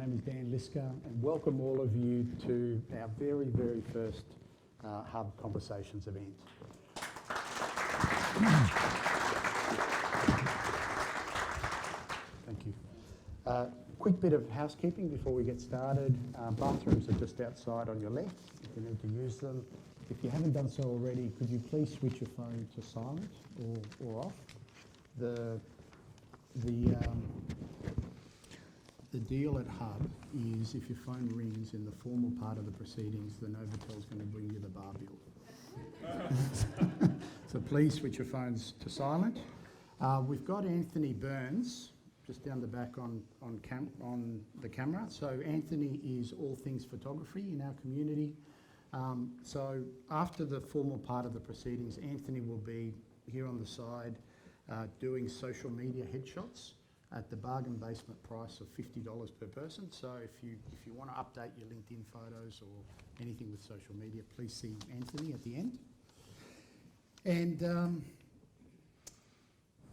name is Dan Lister, and welcome all of you to our very, very first Hub Conversations event. Thank you. Quick bit of housekeeping before we get started. Bathrooms are just outside on your left if you need to use them. If you haven't done so already, could you please switch your phone to silent or off? The deal at Hub is if your phone rings in the formal part of the proceedings, the Novatel's going to bring you the bar bill. So please switch your phones to silent. We've got Anthony Burns just down the back on the camera. So Anthony is all things photography in our community. So after the formal part of the proceedings, Anthony will be here on the side doing social media headshots at the bargain basement price of $50 per person. So if you want to update your LinkedIn photos or anything with social media, please see Anthony at the end. And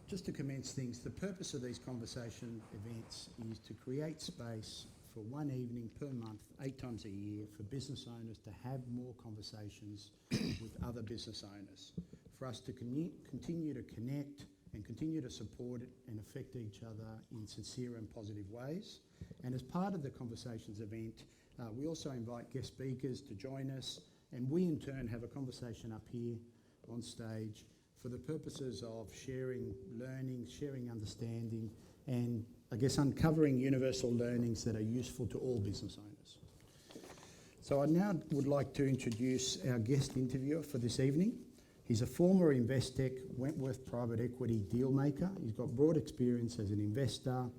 just to commence things, the purpose of these conversation events is to create space for one evening per month, 8 times a year, for business owners to have more conversations with other business owners, for us to continue to connect and continue to support it and affect each other in sincere and positive ways. And as part of the Conversations event, we also invite guest speakers to join us, and we in turn have a conversation up here on stage for the purposes of sharing learning, sharing understanding, and I guess uncovering universal learnings that are useful to all business owners. So I now would like to introduce our guest interviewer for this evening. He's a former Investec Wentworth private equity deal maker. He's got broad experience as an investor,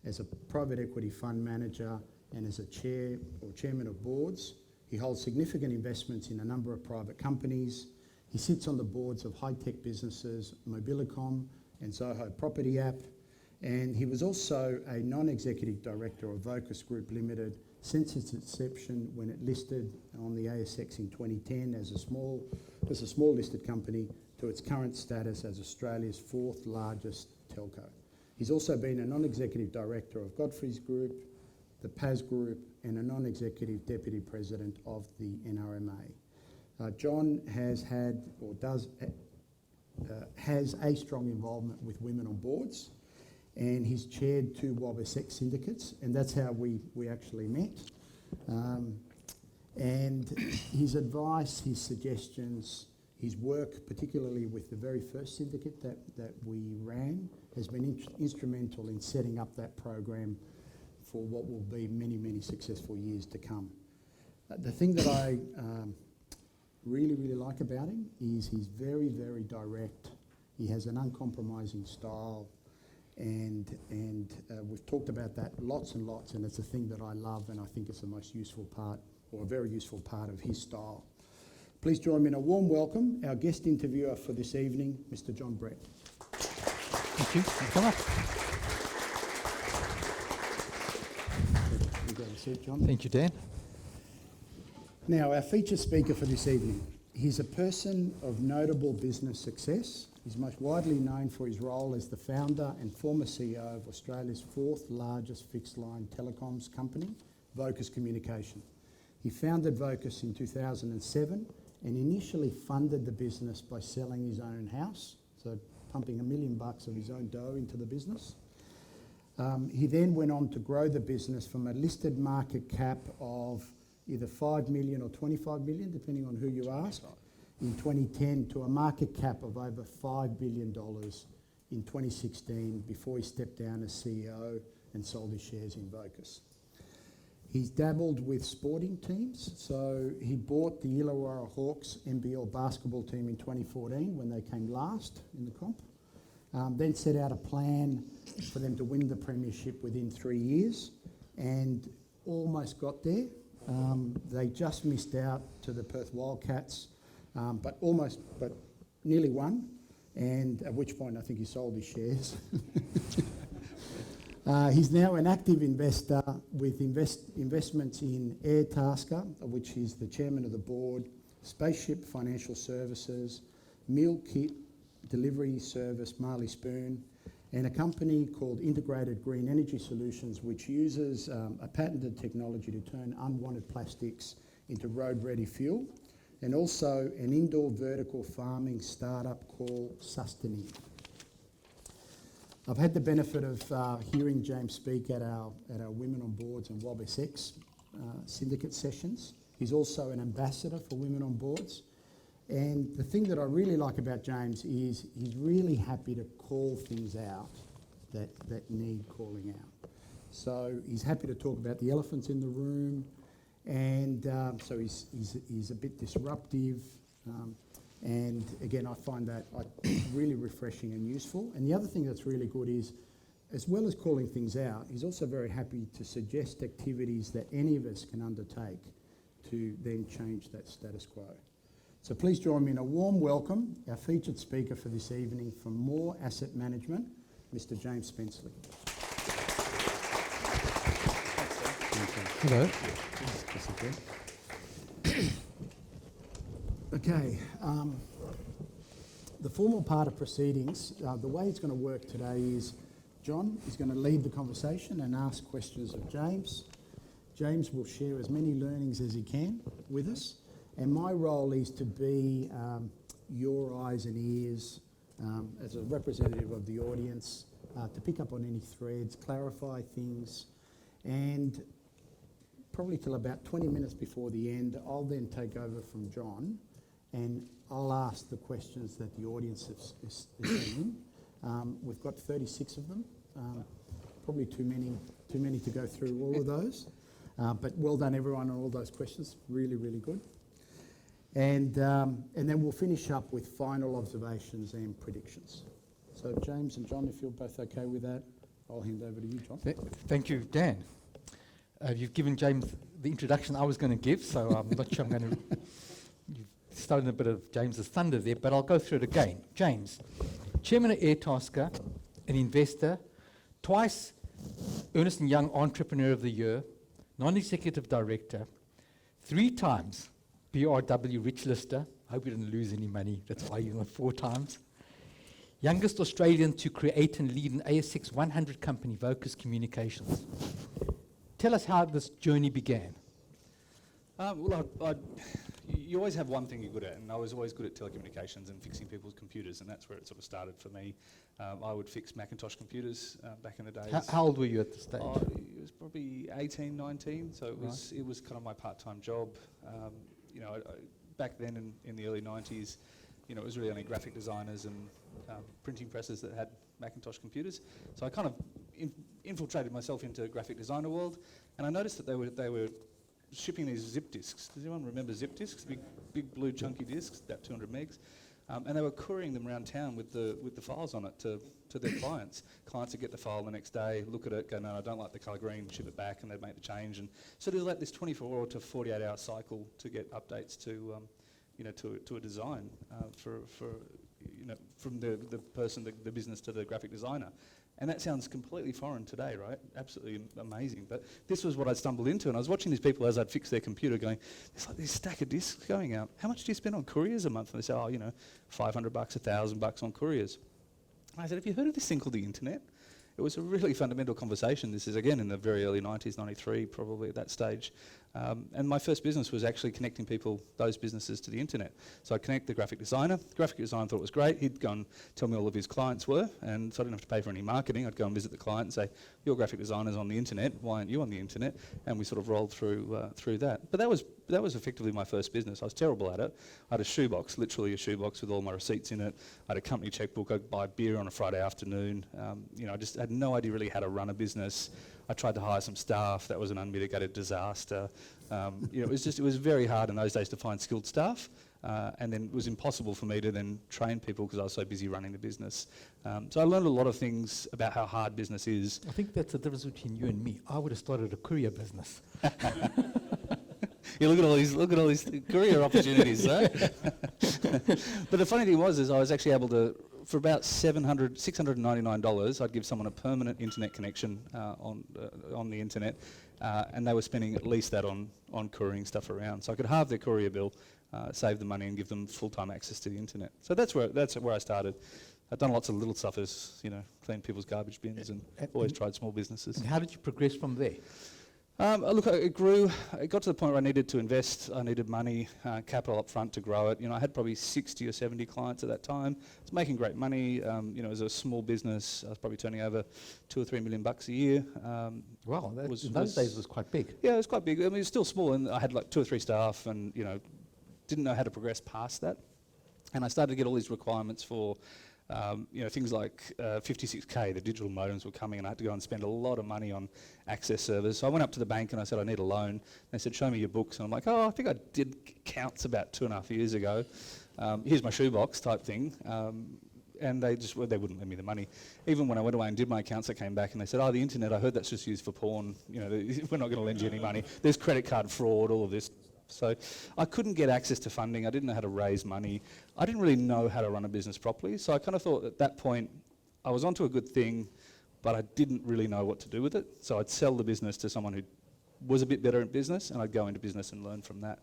as a private equity fund manager, and as a chair or chairman of boards. He holds significant investments in a number of private companies. He sits on the boards of high-tech businesses, Mobilicom and Zoho Property App. And he was also a non-executive director of Vocus Group Limited since its inception when it listed on the ASX in 2010 as a small listed company to its current status as Australia's 4th largest telco. He's also been a non-executive director of Godfrey's Group, the PAS Group, and a non-executive deputy president of the NRMA. Jon has had or has a strong involvement with women on boards, and he's chaired 2 WOBSEX syndicates, and that's how we actually met. And his advice, his suggestions, his work, particularly with the very first syndicate that we ran, has been instrumental in setting up that program for what will be many, many successful years to come. The thing that I really like about him is he's very, very direct. He has an uncompromising style, and we've talked about that lots and lots, and it's a thing that I love, and I think it's the most useful part, or a very useful part of his style. Please join me in a warm welcome, our guest interviewer for this evening, Mr. Jon Brett. Thank you. Come up. You got a seat, Jon. Thank you, Dan. Now, our featured speaker for this evening. He's a person of notable business success. He's most widely known for his role as the founder and former CEO of Australia's 4th largest fixed-line telecoms company, Vocus Communications. He founded Vocus in 2007 and initially funded the business by selling his own house, so pumping $1 million of his own dough into the business. He then went on to grow the business from a listed market cap of either 5 million or 25 million, depending on who you ask, in 2010 to a market cap of over $5 billion in 2016 before he stepped down as CEO and sold his shares in Vocus. He's dabbled with sporting teams, so he bought the Illawarra Hawks NBL basketball team in 2014 when they came last in the comp, then set out a plan for them to win the premiership within 3 years and almost got there. They just missed out to the Perth Wildcats, but nearly won, and at which point I think he sold his shares. He's now an active investor with investments in Airtasker, of which he's the chairman of the board, Spaceship Financial Services, Meal Kit Delivery Service Marley Spoon, and a company called Integrated Green Energy Solutions, which uses a patented technology to turn unwanted plastics into road-ready fuel, and also an indoor vertical farming startup called Sustaning. I've had the benefit of hearing James speak at our Women on Boards and WobSX syndicate sessions. He's also an ambassador for Women on Boards. And the thing that I really like about James is he's really happy to call things out that need calling out. So he's happy to talk about the elephants in the room, and so he's a bit disruptive. And again, I find that really refreshing and useful. And the other thing that's really good is, as well as calling things out, he's also very happy to suggest activities that any of us can undertake to then change that status quo. So please join me in a warm welcome, our featured speaker for this evening from Moore Asset Management, Mr. James Spenceley. Hello. Okay, the formal part of proceedings, the way it's going to work today is Jon is going to lead the conversation and ask questions of James. James will share as many learnings as he can with us. And my role is to be your eyes and ears as a representative of the audience, to pick up on any threads, clarify things, and probably till about 20 minutes before the end, I'll then take over from Jon and I'll ask the questions that the audience is sending. We've got 36 of them, probably too many to go through all of those, but well done everyone on all those questions, really, really good. And then we'll finish up with final observations and predictions. So James and Jon, if you're both okay with that, I'll hand over to you, Jon. Thank you, Dan. You've given James the introduction I was going to give, so I'm not sure I'm going to... You've stolen a bit of James's thunder there, but I'll go through it again. James, Chairman of Airtasker, an investor, twice Ernst & Young Entrepreneur of the Year, Non-Executive Director, 3 times BRW Rich Lister. I hope you didn't lose any money. That's why you won 4 times. Youngest Australian to create and lead an ASX 100 company, Vocus Communications. Tell us how this journey began. You always have one thing you're good at, and I was always good at telecommunications and fixing people's computers, and that's where it sort of started for me. I would fix Macintosh computers back in the days. How old were you at this stage? It was probably 18, 19, so it was kind of my part-time job. Back then in the early 90s, it was really only graphic designers and printing presses that had Macintosh computers. So I kind of infiltrated myself into graphic designer world, and I noticed that they were shipping these zip disks. Does anyone remember zip disks? Big blue chunky disks, about 200 megs, and they were couriering them around town with the files on it to their clients. Clients would get the file the next day, look at it, go, no, I don't like the colour green, ship it back, and they'd make the change. And so there's like this 24 to 48 hour cycle to get updates to a design from the person, the business, to the graphic designer. And that sounds completely foreign today, right? Absolutely amazing. But this was what I stumbled into, and I was watching these people as I'd fix their computer going, there's like this stack of discs going out. How much do you spend on couriers a month? And they say, $500, $1,000 on couriers. And I said, have you heard of this thing called the internet? It was a really fundamental conversation. This is, again, in the very early 90s, 93, probably at that stage. And my first business was actually connecting those businesses to the internet. So I'd connect the graphic designer. The graphic designer thought it was great. He'd go and tell me all of his clients were, and so I didn't have to pay for any marketing. I'd go and visit the client and say, your graphic designer's on the internet, why aren't you on the internet? And we sort of rolled through that. But that was effectively my first business. I was terrible at it. I had a shoebox, literally a shoebox with all my receipts in it. I had a company checkbook. I'd buy beer on a Friday afternoon. I just had no idea really how to run a business. I tried to hire some staff. That was an unmitigated disaster. It was very hard in those days to find skilled staff, and then it was impossible for me to then train people because I was so busy running the business. So I learned a lot of things about how hard business is. I think that's the difference between you and me. I would have started a courier business. Yeah, look at all these career opportunities, right? But the funny thing was I was actually able to, for about $699, I'd give someone a permanent internet connection on the internet, and they were spending at least that on couriering stuff around. So I could halve their courier bill, save the money, and give them full-time access to the internet. So that's where I started. I've done lots of little stuff as, clean people's garbage bins and always tried small businesses. And how did you progress from there? Look, it grew. It got to the point where I needed to invest. I needed money, capital up front to grow it. I had probably 60 or 70 clients at that time. I was making great money. It was a small business. I was probably turning over $2 or $3 million a year. Wow, in those days was quite big. Yeah, it was quite big. I mean, it was still small, and I had like 2 or 3 staff, and didn't know how to progress past that. And I started to get all these requirements for things like 56K, the digital modems were coming, and I had to go and spend a lot of money on access servers. So I went up to the bank and I said, I need a loan. They said, show me your books. And I'm like, I think I did accounts about 2.5 years ago. Here's my shoebox type thing. And they wouldn't lend me the money. Even when I went away and did my accounts, I came back and they said, the internet, I heard that's just used for porn. We're not going to lend you any money. There's credit card fraud, all of this. So I couldn't get access to funding. I didn't know how to raise money. I didn't really know how to run a business properly. So I kind of thought at that point I was onto a good thing, but I didn't really know what to do with it. So I'd sell the business to someone who was a bit better at business, and I'd go into business and learn from that.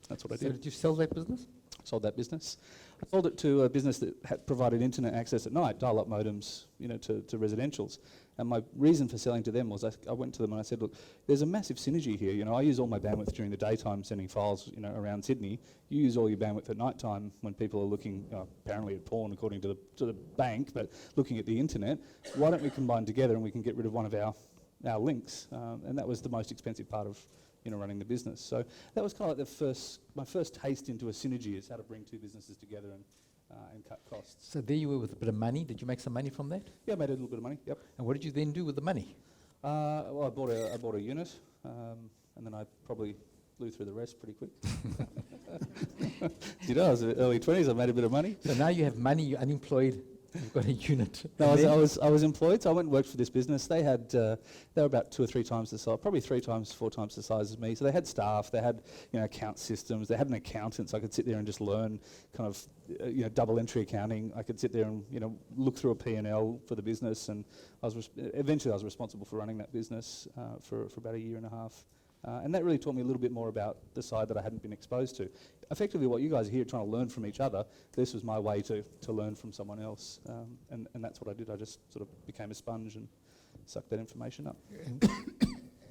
That's what I did. So did you sell that business? Sold that business. I sold it to a business that had provided internet access at night, dial-up modems, to residentials. And my reason for selling to them was I went to them and I said, look, there's a massive synergy here. I use all my bandwidth during the daytime sending files, around Sydney. You use all your bandwidth at night time when people are looking, apparently at porn according to the bank, but looking at the internet. Why don't we combine together and we can get rid of one of our links? And that was the most expensive part of running the business. So that was kind of like my first taste into a synergy, is how to bring 2 businesses together and cut costs. So there you were with a bit of money. Did you make some money from that? Yeah, I made a little bit of money, yep. And what did you then do with the money? Well, I bought a unit, and then I probably blew through the rest pretty quick. I was in the early 20s, I made a bit of money. So now you have money, you're unemployed, you've got a unit. No, I was employed, so I went and worked for this business. They were about 2 or 3 times the size, probably 3 times, 4 times the size as me. So they had staff, they had account systems, they had an accountant, so I could sit there and just learn kind of double entry accounting. I could sit there and look through a P&L for the business, and eventually I was responsible for running that business for about 1.5 years. And that really taught me a little bit more about the side that I hadn't been exposed to. Effectively, what you guys are here trying to learn from each other, this was my way to learn from someone else. And that's what I did. I just sort of became a sponge and sucked that information up.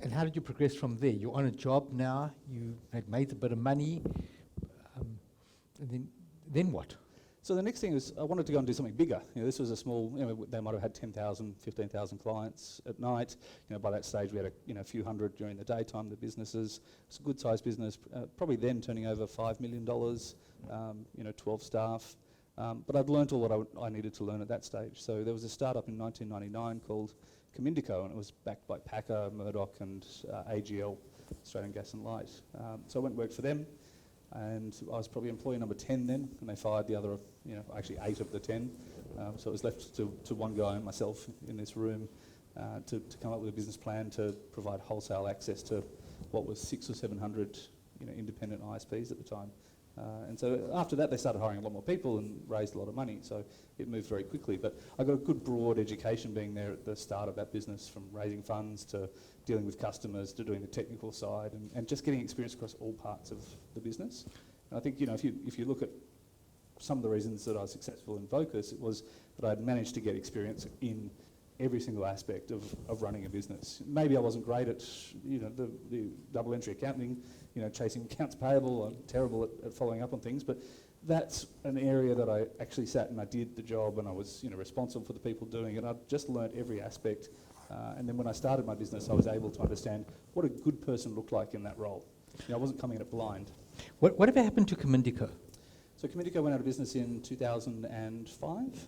And how did you progress from there? You're on a job now, you had made a bit of money, and then what? So the next thing is I wanted to go and do something bigger. This was a small, they might have had 10,000, 15,000 clients at night. By that stage we had a few hundred during the daytime, the businesses. It's a good sized business, probably then turning over $5 million, 12 staff. But I'd learnt all what I needed to learn at that stage. So there was a startup in 1999 called Communico, and it was backed by Packer, Murdoch and AGL, Australian Gas and Light. So I went and worked for them. And I was probably employee number 10 then, and they fired the other, actually 8 of the 10. So it was left to one guy and myself in this room to come up with a business plan to provide wholesale access to what was 600 or 700 independent ISPs at the time. And so after that they started hiring a lot more people and raised a lot of money, so it moved very quickly. But I got a good broad education being there at the start of that business, from raising funds to dealing with customers to doing the technical side, and just getting experience across all parts of the business. And I think if you look at some of the reasons that I was successful in Vocus, it was that I'd managed to get experience in every single aspect of running a business. Maybe I wasn't great at the double entry accounting, chasing accounts payable. I'm terrible at following up on things, but that's an area that I actually sat and I did the job, and I was responsible for the people doing it. I just learned every aspect, and then when I started my business, I was able to understand what a good person looked like in that role. I wasn't coming at it blind. Whatever happened to Communico? So Communico went out of business in 2005.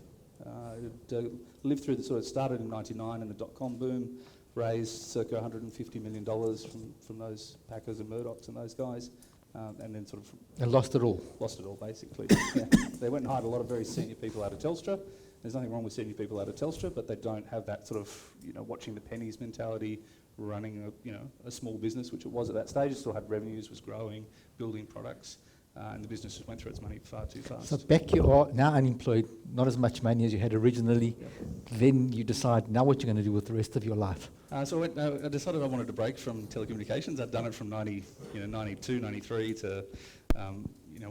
It lived through started in 99 in the dot-com boom, raised circa $150 million from those Packers and Murdochs and those guys, and then And lost it all? Lost it all, basically. Yeah. They went and hired a lot of very senior people out of Telstra. There's nothing wrong with senior people out of Telstra, but they don't have that watching the pennies mentality, running a small business, which it was at that stage. It still had revenues, was growing, building products. And the business just went through its money far too fast. So back you are, now unemployed, not as much money as you had originally. Yep. Then you decide now what you're going to do with the rest of your life. So I decided I wanted to break from telecommunications. I'd done it from 92, 93 to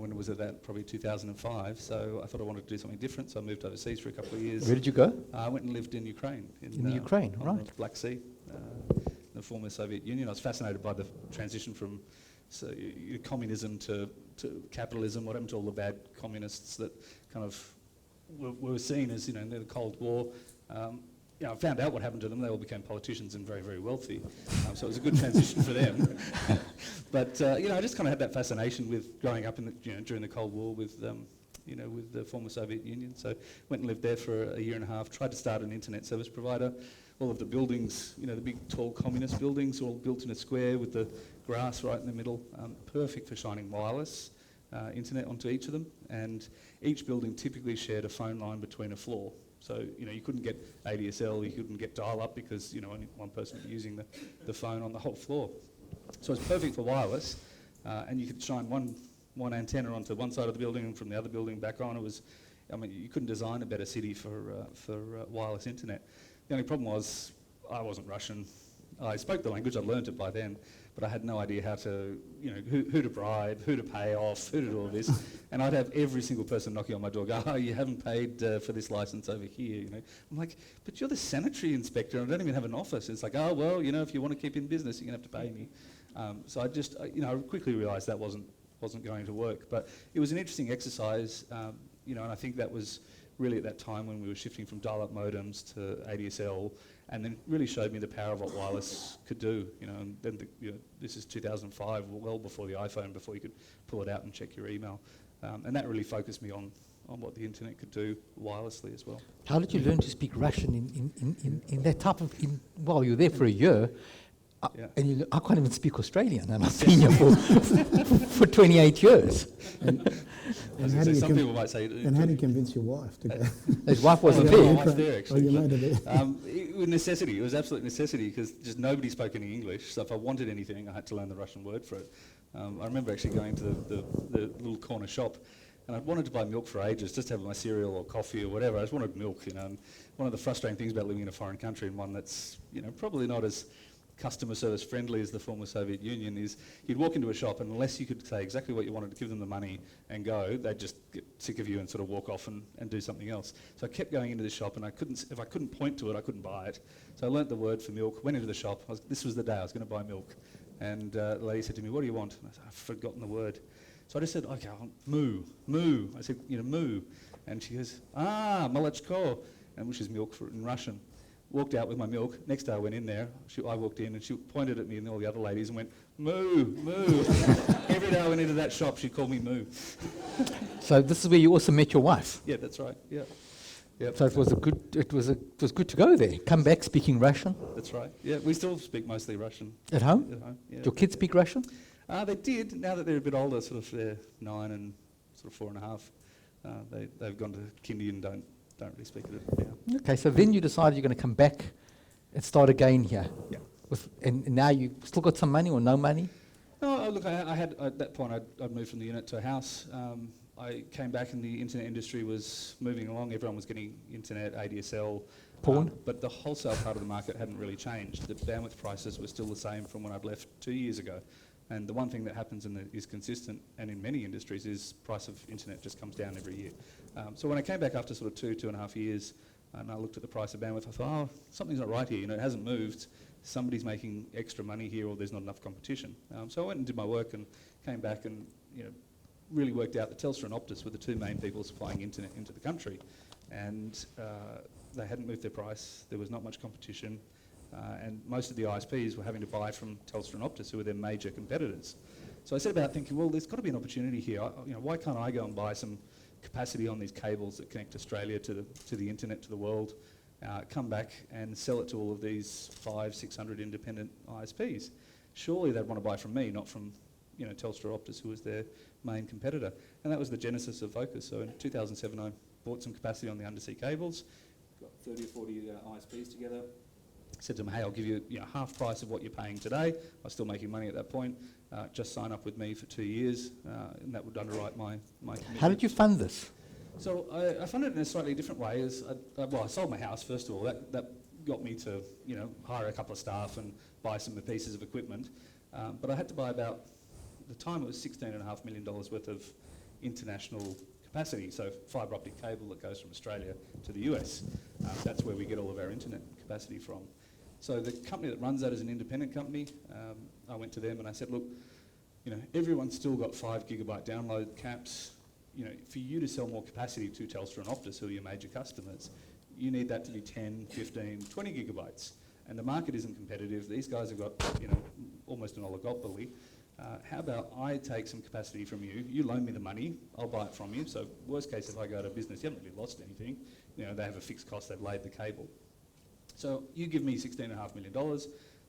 when it was at that, probably 2005. So I thought I wanted to do something different. So I moved overseas for a couple of years. Where did you go? I went and lived in Ukraine. In Ukraine, on right. the Black Sea, the former Soviet Union. I was fascinated by the transition from communism to capitalism. What happened to all the bad communists that kind of were seen as, in the Cold War. I found out what happened to them. They all became politicians and very, very wealthy. So it was a good transition for them. But I just kind of had that fascination with growing up during the Cold War with the former Soviet Union. So went and lived there for a year and a half. Tried to start an internet service provider. All of the buildings, the big tall communist buildings, all built in a square with the grass right in the middle. Perfect for shining wireless internet onto each of them. And each building typically shared a phone line between a floor. So, you couldn't get ADSL, you couldn't get dial-up because, only one person was using the phone on the whole floor. So it's perfect for wireless, and you could shine one antenna onto one side of the building and from the other building back on. You couldn't design a better city for wireless internet. The only problem was I wasn't Russian. I spoke the language, I'd learnt it by then, but I had no idea how to, who to bribe, who to pay off, who to do all this. And I'd have every single person knocking on my door go, you haven't paid for this license over here, I'm like, but you're the sanitary inspector and I don't even have an office. It's like, if you want to keep in business, you're going to have to pay me. So I quickly realised that wasn't going to work. But it was an interesting exercise, and I think that was really at that time when we were shifting from dial-up modems to ADSL, and then really showed me the power of what wireless could do. And then this is 2005, well before the iPhone, before you could pull it out and check your email, and that really focused me on what the internet could do wirelessly as well. How did you learn to speak Russian in that type of? Well, you were there for a year. Yeah. And I can't even speak Australian, and I've been here for 28 years. And how do you some people might say... And how do you convince your wife to go? His wife wasn't My there. wife's there, actually. Oh, you made it there. It was necessity. It was absolute necessity because just nobody spoke any English. So if I wanted anything, I had to learn the Russian word for it. I remember actually going to the little corner shop, and I wanted to buy milk for ages, just to have my cereal or coffee or whatever. I just wanted milk, And one of the frustrating things about living in a foreign country, and one that's probably not as customer service friendly as the former Soviet Union, is you'd walk into a shop and unless you could say exactly what you wanted to give them the money and go, they'd just get sick of you and sort of walk off and do something else. So I kept going into the shop, and if I couldn't point to it, I couldn't buy it. So I learnt the word for milk, went into the shop. This was the day I was going to buy milk. And the lady said to me, "What do you want?" And I said, "I've forgotten the word." So I just said, "Okay, moo." I said, "moo." And she goes, "Молочко," and which is milk in Russian. Walked out with my milk. Next day I went in there. I walked in and she pointed at me and all the other ladies and went, "Moo, moo." Every day I went into that shop, she'd call me Moo. So this is where you also met your wife. Yeah, that's right. Yeah. Yep. So it was good to go there. Come back speaking Russian. That's right. Yeah, we still speak mostly Russian. At home? At home, yeah. Do your kids speak Russian? They did. Now that they're a bit older, sort of they're 9 and sort of 4.5, they've gone to kindy and don't really speak it now. Okay, so then you decided you're going to come back and start again here. Yeah. And now you still got some money or no money? No, look, I had at that point I'd moved from the unit to a house. I came back and the internet industry was moving along. Everyone was getting internet, ADSL. Porn? But the wholesale part of the market hadn't really changed. The bandwidth prices were still the same from when I'd left 2 years ago. And the one thing that happens is consistent, and in many industries, is price of internet just comes down every year. So when I came back after sort of 2.5 years, and I looked at the price of bandwidth, I thought, something's not right here. It hasn't moved. Somebody's making extra money here, or there's not enough competition. So I went and did my work and came back and really worked out that Telstra and Optus were the two main people supplying internet into the country, and they hadn't moved their price. There was not much competition. And most of the ISPs were having to buy from Telstra and Optus, who were their major competitors. So I set about thinking, well, there's got to be an opportunity here. Why can't I go and buy some capacity on these cables that connect Australia to the internet, to the world, come back and sell it to all of these 500-600 independent ISPs? Surely they'd want to buy from me, not from Telstra or Optus, who was their main competitor. And that was the genesis of Vocus. So in 2007, I bought some capacity on the undersea cables, got 30 or 40 ISPs together. Said to them, "Hey, I'll give you half price of what you're paying today." I was still making money at that point. Just sign up with me for 2 years, and that would underwrite my commitment. How did you fund this? So I funded it in a slightly different way. I sold my house first of all. That got me to hire a couple of staff and buy some pieces of equipment. But I had to buy about, at the time it was $16.5 million worth of international capacity, so fibre optic cable that goes from Australia to the US. That's where we get all of our internet capacity from. So the company that runs that is an independent company. I went to them and I said, look, everyone's still got 5 gigabyte download caps. For you to sell more capacity to Telstra and Optus, who are your major customers, you need that to be 10, 15, 20 gigabytes. And the market isn't competitive. These guys have got, almost an oligopoly. How about I take some capacity from you, you loan me the money, I'll buy it from you. So worst case, if I go out of business, you haven't really lost anything. They have a fixed cost, they've laid the cable. So you give me $16.5 million,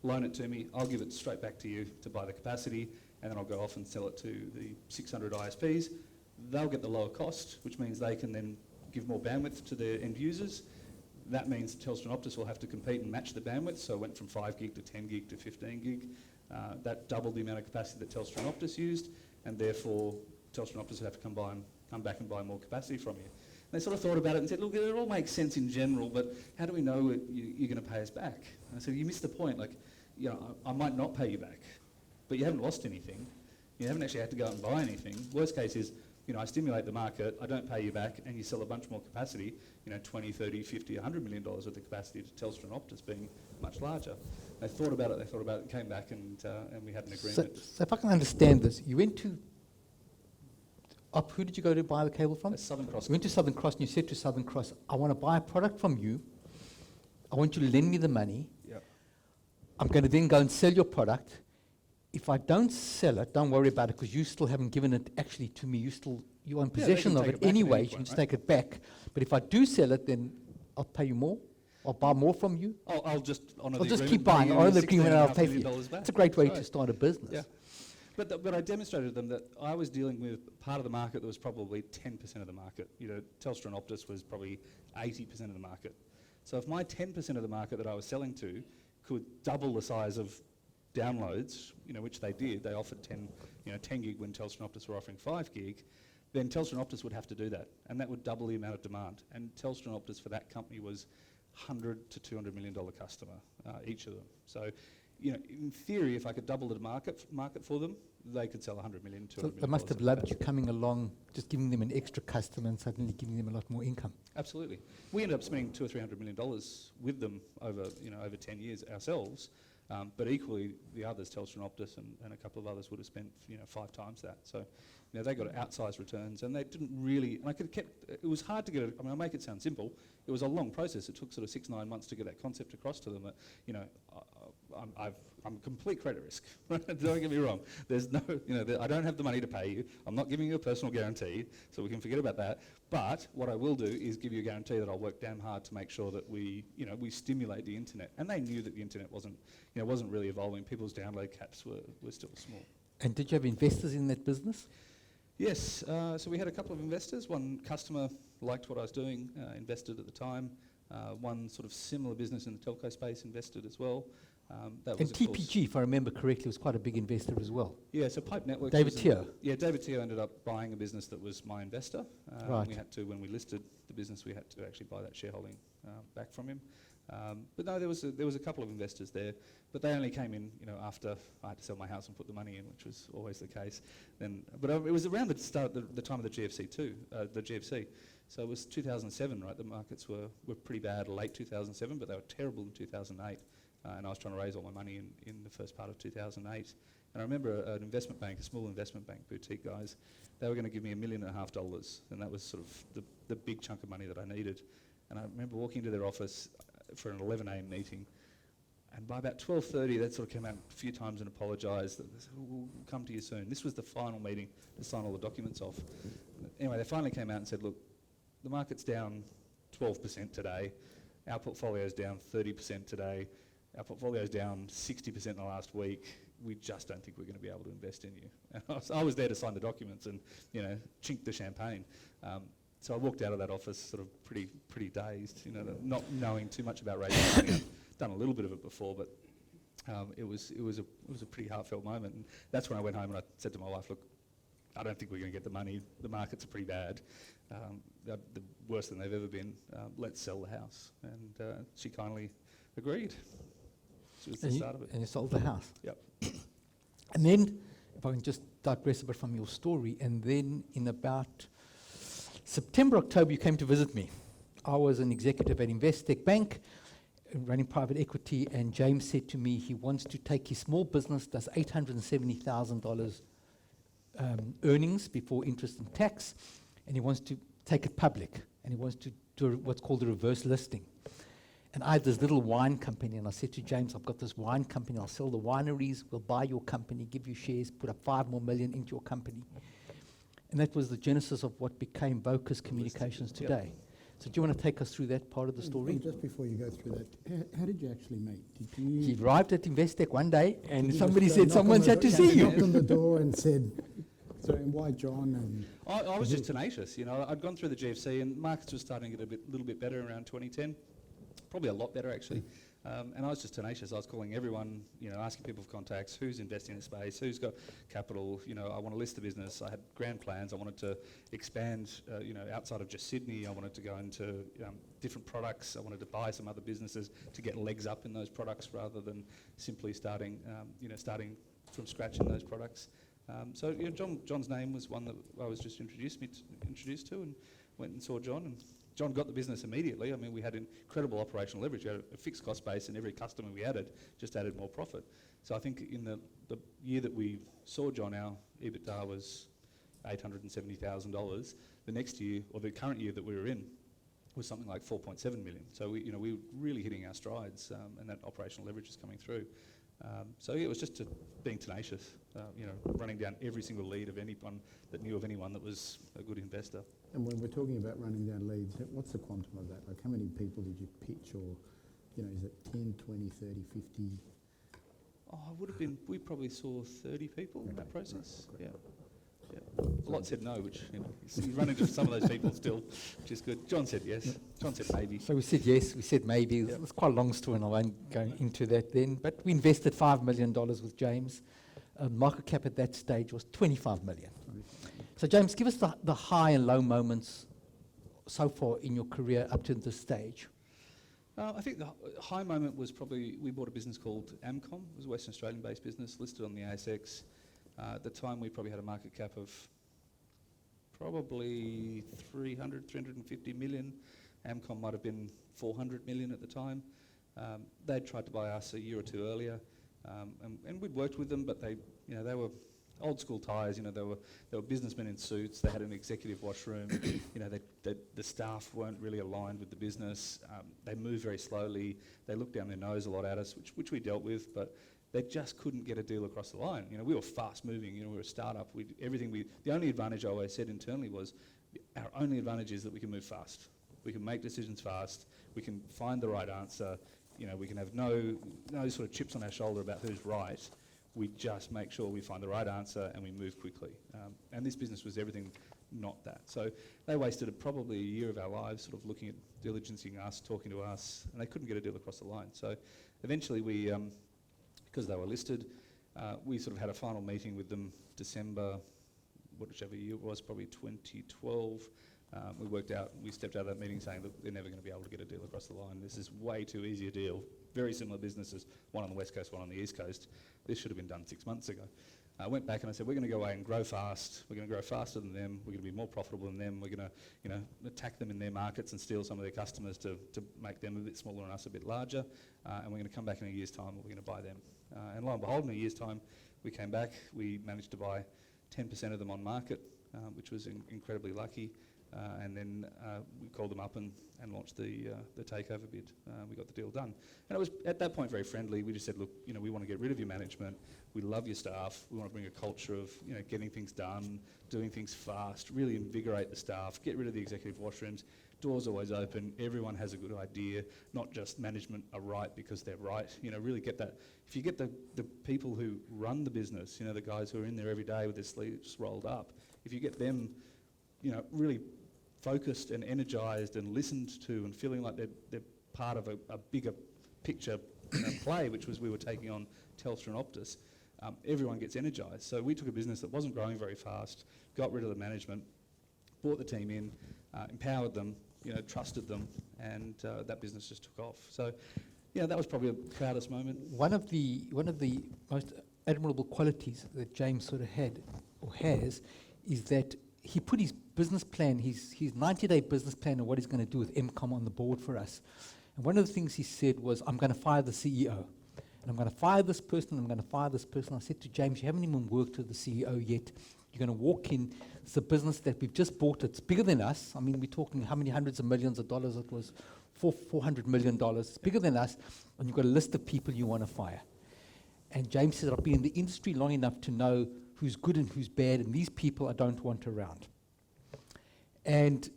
loan it to me, I'll give it straight back to you to buy the capacity, and then I'll go off and sell it to the 600 ISPs. They'll get the lower cost, which means they can then give more bandwidth to their end users. That means Telstra and Optus will have to compete and match the bandwidth, so it went from 5 gig to 10 gig to 15 gig. That doubled the amount of capacity that Telstra and Optus used, and therefore Telstra and Optus would have to come back and buy more capacity from you. And they sort of thought about it and said, look, it all makes sense in general, but how do we know you're going to pay us back? And I said, you missed the point. I might not pay you back, but you haven't lost anything. You haven't actually had to go out and buy anything. Worst case is, I stimulate the market, I don't pay you back, and you sell a bunch more capacity, 20, 30, 50, $100 million worth of capacity to Telstra and Optus being much larger. They thought about it, came back, and we had an agreement. So if I can understand this, you went to who did you go to buy the cable from? Southern Cross. You went to Southern Cross and you said to Southern Cross, I want to buy a product from you. I want you to lend me the money. Yeah. I'm going to then go and sell your product. If I don't sell it, don't worry about it because you still haven't given it actually to me. You're in possession of it anyway. You can just take it back. But if I do sell it, then I'll pay you more. I'll buy more from you. I'll just honour I'll the just agreement, keep buying. I'll honour the agreement and I'll pay for you. back. It's a great way That's to right. start a business. Yeah. But I demonstrated to them that I was dealing with part of the market that was probably 10% of the market. Telstra and Optus was probably 80% of the market. So if my 10% of the market that I was selling to could double the size of downloads, which they did, they offered 10 gig when Telstra and Optus were offering 5 gig, then Telstra and Optus would have to do that, and that would double the amount of demand. And Telstra and Optus for that company was $100 to $200 million customer, each of them. So, in theory, if I could double the market for them, they could sell $100 million, $200 million. They must have loved you coming along, just giving them an extra customer and suddenly giving them a lot more income. Absolutely. We ended up spending $200 or $300 million with them over 10 years ourselves. But equally, the others, Telstra and Optus and a couple of others, would have spent 5 times that. So, they got outsized returns, and they didn't really. And it was hard to get it. I make it sound simple. It was a long process. It took sort of 6-9 months to get that concept across to them. I'm a complete credit risk. Don't get me wrong. There's no, I don't have the money to pay you. I'm not giving you a personal guarantee, so we can forget about that. But what I will do is give you a guarantee that I'll work damn hard to make sure that we stimulate the internet. And they knew that the internet wasn't really evolving. People's download caps were still small. And did you have investors in that business? Yes. So we had a couple of investors. One customer liked what I was doing, invested at the time. One sort of similar business in the telco space invested as well. That was, and TPG, if I remember correctly, was quite a big investor as well. Yeah, so Pipe Networks. David Teo. Yeah, David Teo ended up buying a business that was my investor. Right. We had to, when we listed the business, we had to actually buy that shareholding back from him. But no, there was a couple of investors there, but they only came in, after I had to sell my house and put the money in, which was always the case. But it was around the start, the time of the GFC too, the GFC. So it was 2007, right? The markets were pretty bad late 2007, but they were terrible in 2008. And I was trying to raise all my money in the first part of 2008. And I remember an investment bank, a small investment bank, boutique guys, they were going to give me $1.5 million, and that was sort of the big chunk of money that I needed. And I remember walking into their office for an 11 a.m. meeting, and by about 12:30, they sort of came out a few times and apologised. They said, we'll come to you soon. This was the final meeting to sign all the documents off. Anyway, they finally came out and said, look, the market's down 12% today. Our portfolio's down 30% today. Our portfolio's down 60% in the last week. We just don't think we're going to be able to invest in you. And I was there to sign the documents and, chink the champagne. So I walked out of that office sort of pretty dazed, not knowing too much about raising money. I've done a little bit of it before, but it was a pretty heartfelt moment. And that's when I went home and I said to my wife, look, I don't think we're going to get the money. The markets are pretty bad. They're the worse than they've ever been. Let's sell the house. And she kindly agreed. So it was the start of it. And you sold the house. Yep. And then, if I can just digress a bit from your story, and then in about September, October, you came to visit me. I was an executive at Investec Bank, running private equity, and James said to me he wants to take his small business, does $870,000 earnings before interest and tax, and he wants to take it public, and he wants to do what's called a reverse listing. And I had this little wine company, and I said to James, I've got this wine company, I'll sell the wineries, we'll buy your company, give you shares, put up $5 more million into your company. And that was the genesis of what became Vocus Communications today. So do you want to take us through that part of the story? And just before you go through that, how did you actually meet? Did you? He arrived at Investec one day, and did you somebody just go said, knock on someone's the had to door- see knocked you. on the door and said, so and why John? And I was just tenacious, you know. I'd gone through the GFC and markets were starting to get a little bit better around 2010, probably a lot better actually. And I was just tenacious. I was calling everyone, you know, asking people for contacts, who's investing in the space, who's got capital, you know, I want to list the business. I had grand plans. I wanted to expand, you know, outside of just Sydney. I wanted to go into different products. I wanted to buy some other businesses to get legs up in those products rather than simply starting from scratch in those products. So, you know, John's name was one that I was just introduced to, and went and saw John, and John got the business immediately. I mean, we had incredible operational leverage. We had a fixed cost base, and every customer we added just added more profit. So I think in the year that we saw John, our EBITDA was $870,000. The next year, or the current year that we were in, was something like 4.7 million. So we were really hitting our strides, and that operational leverage is coming through. So yeah, it was just being tenacious, you know, running down every single lead of anyone that knew of anyone that was a good investor. And when we're talking about running down leads, what's the quantum of that? Like how many people did you pitch, or, you know, is it 10, 20, 30, 50? Oh, it would have been, we probably saw 30 people in that process. Right. Yeah. A lot said no, which, you know, you run into some of those people still, which is good. John said yes. John said maybe. So we said yes, we said maybe. Yep. It's quite a long story, and I won't go into that then. But we invested $5 million with James. Market cap at that stage was $25 million. So James, give us the high and low moments so far in your career up to this stage. I think the high moment was probably, we bought a business called Amcom. It was a Western Australian-based business, listed on the ASX. At the time, we probably had a market cap of probably 350 million. Amcom might have been 400 million at the time. They'd tried to buy us a year or two earlier, and we'd worked with them, but they were old school ties. You know, they were businessmen in suits. They had an executive washroom. You know, the staff weren't really aligned with the business. They moved very slowly. They looked down their nose a lot at us, which we dealt with, but they just couldn't get a deal across the line. You know, we were fast moving. You know, we were a startup. The only advantage I always said internally was, our only advantage is that we can move fast. We can make decisions fast. We can find the right answer. You know, we can have no sort of chips on our shoulder about who's right. We just make sure we find the right answer and we move quickly. And this business was everything not that. So they wasted probably a year of our lives sort of looking at diligencing us, talking to us, and they couldn't get a deal across the line. So eventually we, because they were listed, we sort of had a final meeting with them December, whichever year it was, probably 2012. We stepped out of that meeting saying that they're never going to be able to get a deal across the line. This is way too easy a deal. Very similar businesses, one on the West Coast, one on the East Coast. This should have been done 6 months ago. I went back and I said, we're going to go away and grow fast. We're going to grow faster than them. We're going to be more profitable than them. We're going to, attack them in their markets and steal some of their customers to make them a bit smaller and us a bit larger. And we're going to come back in a year's time and we're going to buy them. And lo and behold, in a year's time, we came back. We managed to buy 10% of them on market, which was incredibly lucky. And then we called them up and launched the takeover bid. We got the deal done. And it was, at that point, very friendly. We just said, look, we want to get rid of your management. We love your staff. We want to bring a culture of, getting things done, doing things fast, really invigorate the staff, get rid of the executive washrooms. Doors always open. Everyone has a good idea. Not just management are right because they're right. Really get that. If you get the people who run the business, the guys who are in there every day with their sleeves rolled up, if you get them, really focused and energised and listened to and feeling like they're part of a bigger picture play, which was we were taking on Telstra and Optus, everyone gets energised. So we took a business that wasn't growing very fast, got rid of the management, brought the team in, empowered them, trusted them, and that business just took off. So, that was probably the proudest moment. One of the most admirable qualities that James sort of had or has is that he put his business plan, his 90-day business plan of what he's going to do with MCOM on the board for us. And one of the things he said was, I'm going to fire the CEO. And I'm going to fire this person, I'm going to fire this person. I said to James, you haven't even worked with the CEO yet. You're going to walk in. It's a business that we've just bought. It's bigger than us. I mean, we're talking how many hundreds of millions of dollars it was, $400 million. It's bigger than us, and you've got a list of people you want to fire. And James said, I've been in the industry long enough to know who's good and who's bad, and these people I don't want around. And